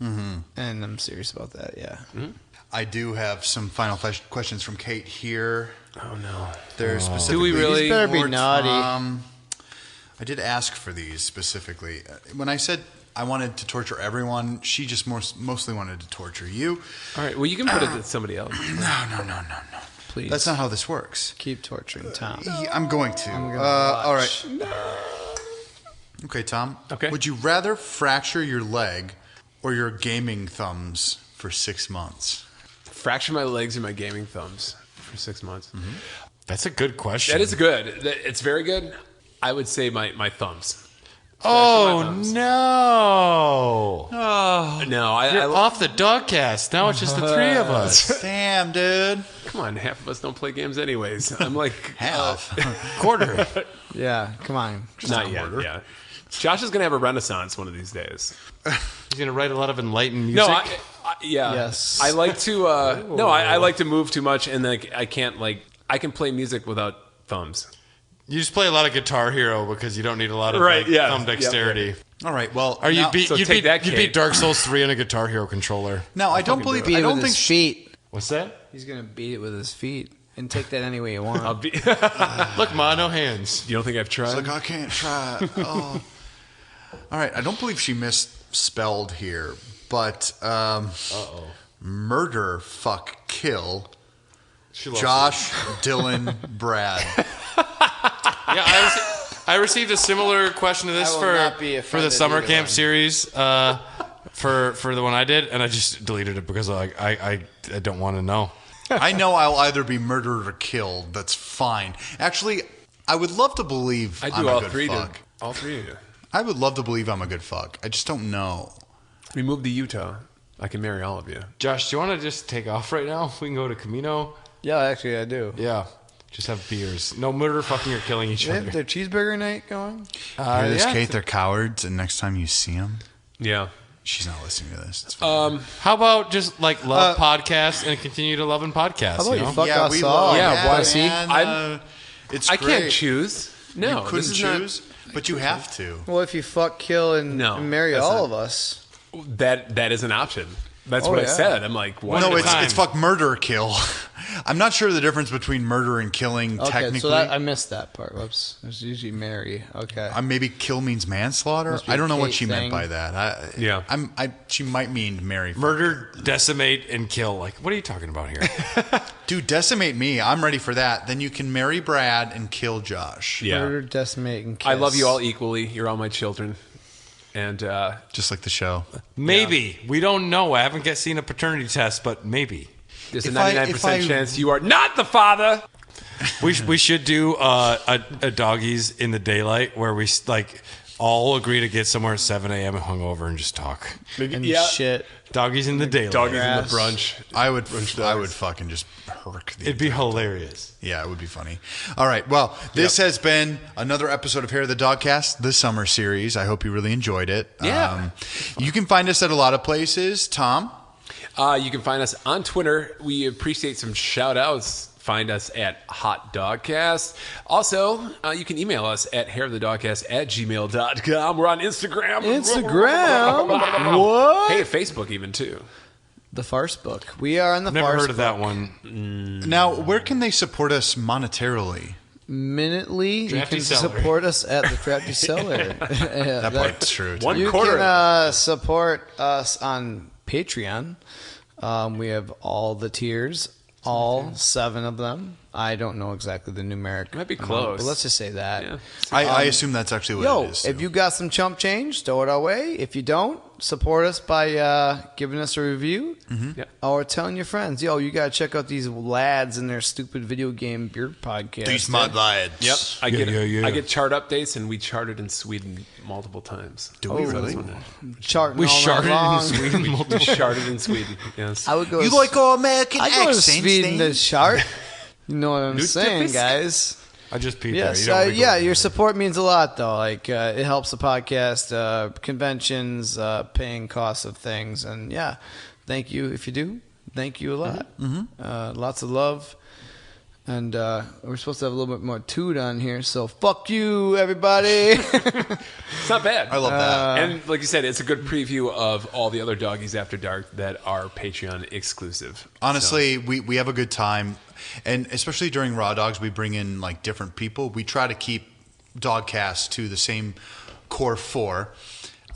Mm-hmm. And I'm serious about that, yeah. Mm-hmm. I do have some final questions from Kate here. Oh, no. They're specifically... Do we really? These better be for naughty. Tom. I did ask for these specifically. When I said I wanted to torture everyone, she just mostly wanted to torture you. All right, well, you can put it to somebody else. No. Please. That's not how this works. Keep torturing Tom. I'm going to. All right. Okay, Tom. Okay. Would you rather fracture your leg or your gaming thumbs for 6 months? Fracture my legs or my gaming thumbs for 6 months. Mm-hmm. That's a good question. That is good. It's very good. I would say my thumbs. Oh, thumbs. no. No, You're off the Dogcast. Now it's just the three of us. Damn, dude. Come on, half of us don't play games anyways. I'm like Half. Quarter. Yeah, come on. not yet. Yeah, Josh is gonna have a renaissance one of these days. He's going to write a lot of enlightened music. No, yeah. Yes. I like to. I like to move too much, and like I can't I can play music without thumbs. You just play a lot of Guitar Hero because you don't need a lot of Right, yeah. thumb dexterity. Yep. All right, well... You'd take beat Dark Souls 3 on a Guitar Hero controller. Now, I don't believe... Beat I it don't with think... his feet. What's that? He's going to beat it with his feet and take that any way you want. I'll be. Look, Ma, no hands. You don't think I've tried? Like, I can't try. Oh. All right, I don't believe she misspelled here, but... Murder, fuck, kill... Josh, Dylan, Brad. Yeah, I received a similar question to this I will not be for the offended summer either camp one. series for the one I did, and I just deleted it because I don't want to know. I know I'll either be murdered or killed. That's fine. Actually, I would love to believe I I'm do a all good three. fuck. All three of you. I would love to believe I'm a good fuck. I just don't know. We moved to Utah. I can marry all of you. Josh, do you want to just take off right now? We can go to Camino. Yeah, actually, I do. Yeah, just have beers. No murder, fucking, or killing each They other. have their cheeseburger night going? Hear this, yeah. Kate? They're cowards, and next time you see them, Yeah. she's not listening to this. It's fine. How about just like love podcasts and continue to love and podcasts? How about you know? fuck yeah, us we all? love Yeah, that, why- see, man. It's I great. can't choose. No, You couldn't this is not- choose, but you have to. Well, if you fuck, kill, and marry that's all not- of us. That is an option. That's Oh, what I yeah. said. I'm like, what? No, at a time. it's fuck, murder, kill. I'm not sure the difference between murder and killing Okay, technically. so I missed that part. Whoops. It's usually marry. Okay. Maybe kill means manslaughter. Must be I don't know what Kate she thing. meant by that. Yeah. She might mean marry. Murder, decimate, and kill. Like, what are you talking about here? Dude, decimate me. I'm ready for that. Then you can marry Brad and kill Josh. Yeah. Murder, decimate, and kiss. I love you all equally. You're all my children. And Just like the show. Maybe. We don't know. I haven't seen a paternity test, but maybe. there's a If I- 99% chance you are not the father. We should do a doggies in the daylight where we like all agree to get somewhere at 7 a.m. and hungover and just talk. And Yeah. shit. Doggies in the daylight. Doggies in the brunch. I would fucking just herk the It'd be hilarious. Yeah, it would be funny. All right. Well, this has been another episode of Hair of the Dogcast, the summer series. I hope you really enjoyed it. Yeah. You can find us at a lot of places. Tom? You can find us on Twitter. We appreciate some shout outs. Find us at Hot Dogcast. Also, you can email us at hairofthedogcast@gmail.com. We're on Instagram. What? Hey, Facebook even too. The Farce Book. We are on the Never Farce heard of Book. that one. Now, where can they support us monetarily? Minutely, you Drafty can Cellar. support us at the Drafty Cellar. That part's true. too. One You quarter. can support us on Patreon. We have all the tiers, all 7 of them. I don't know exactly the numeric. Might be amount, close. but let's just say that. Yeah. I assume that's actually what Yo, it is. if too. you got some chump change, throw it our way. If you don't, support us by giving us a review Yeah. or telling your friends, yo, you got to check out these lads and their stupid video game beer podcast. These mud lads. Yep. I Yeah. get chart updates, and we charted in Sweden multiple times. Do we really? Charting We all night charted long. in Sweden We multiple charted in Sweden. Yes. I would go. You like all American I go to accents, Sweden then? to chart. You know what I'm saying, Nutfisk. guys? I just peed Yes, there. You don't really yeah. go- Your support means a lot, though. Like it helps the podcast, conventions, paying costs of things, and yeah, thank you if you do. Thank you a lot. Lots of love, and we're supposed to have a little bit more toot on here. So fuck you, everybody. It's not bad. I love that. And like you said, it's a good preview of all the other Doggies After Dark that are Patreon exclusive. Honestly, we have a good time, and especially during Raw Dogs, we bring in like different people. We try to keep Dogcast to the same core 4.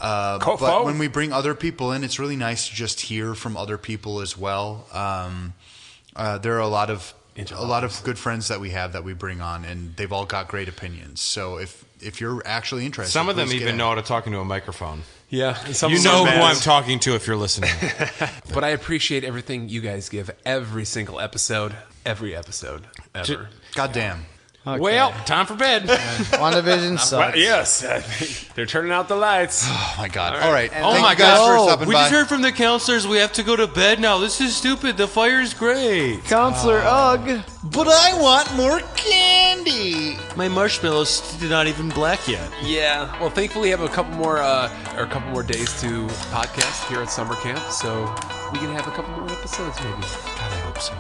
But four. when we bring other people in, it's really nice to just hear from other people as well. There are a lot of good friends that we have that we bring on, and they've all got great opinions. So if you're actually interested, Some of them please get even in. know how to talk into a microphone. Yeah. and some You of them know are who mad. I'm talking to if you're listening. But I appreciate everything you guys give every single episode, every episode ever. Goddamn. Okay. Well, time for bed. WandaVision sucks. Yes, they're turning out the lights. Oh my God. All right. Oh Thank my you guys God. for Oh, stopping We by. just heard from the counselors we have to go to bed now. This is stupid. The fire's great. Counselor Ugg. But I want more candy. My marshmallows did not even black yet. Yeah. Well, thankfully, we have a couple more days to podcast here at summer camp, so we can have a couple more episodes, maybe. God, I hope so.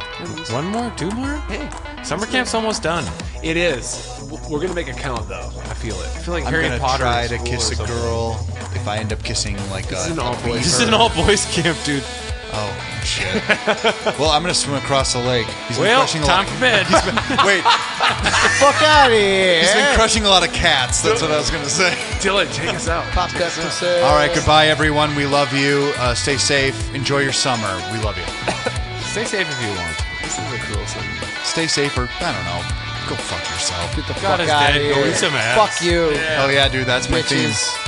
One more? 2 more? Hey, Summer camp's almost done. it is. We're gonna make a count, though. I feel it. I feel like I'm Harry gonna Potter try is to cool kiss or a something. girl. If I end up kissing like This is a an all-boys. This is an all-boys camp, dude. Oh shit. Well, I'm gonna swim across the lake. He's been Well, crushing a time lot. for bed. Wait, Fuck out of here. he's been crushing a lot of cats. That's what I was gonna say. Dylan, take us out. Pop that pussy. All right, goodbye, everyone. We love you. Stay safe. Enjoy your summer. We love you. Stay safe if you want. This is a cool song. Stay safe, or I don't know. Go fuck yourself. Get the God fuck is out dead. of Go here. eat some ass. Fuck you. Oh yeah, dude. That's my theme. Bitches.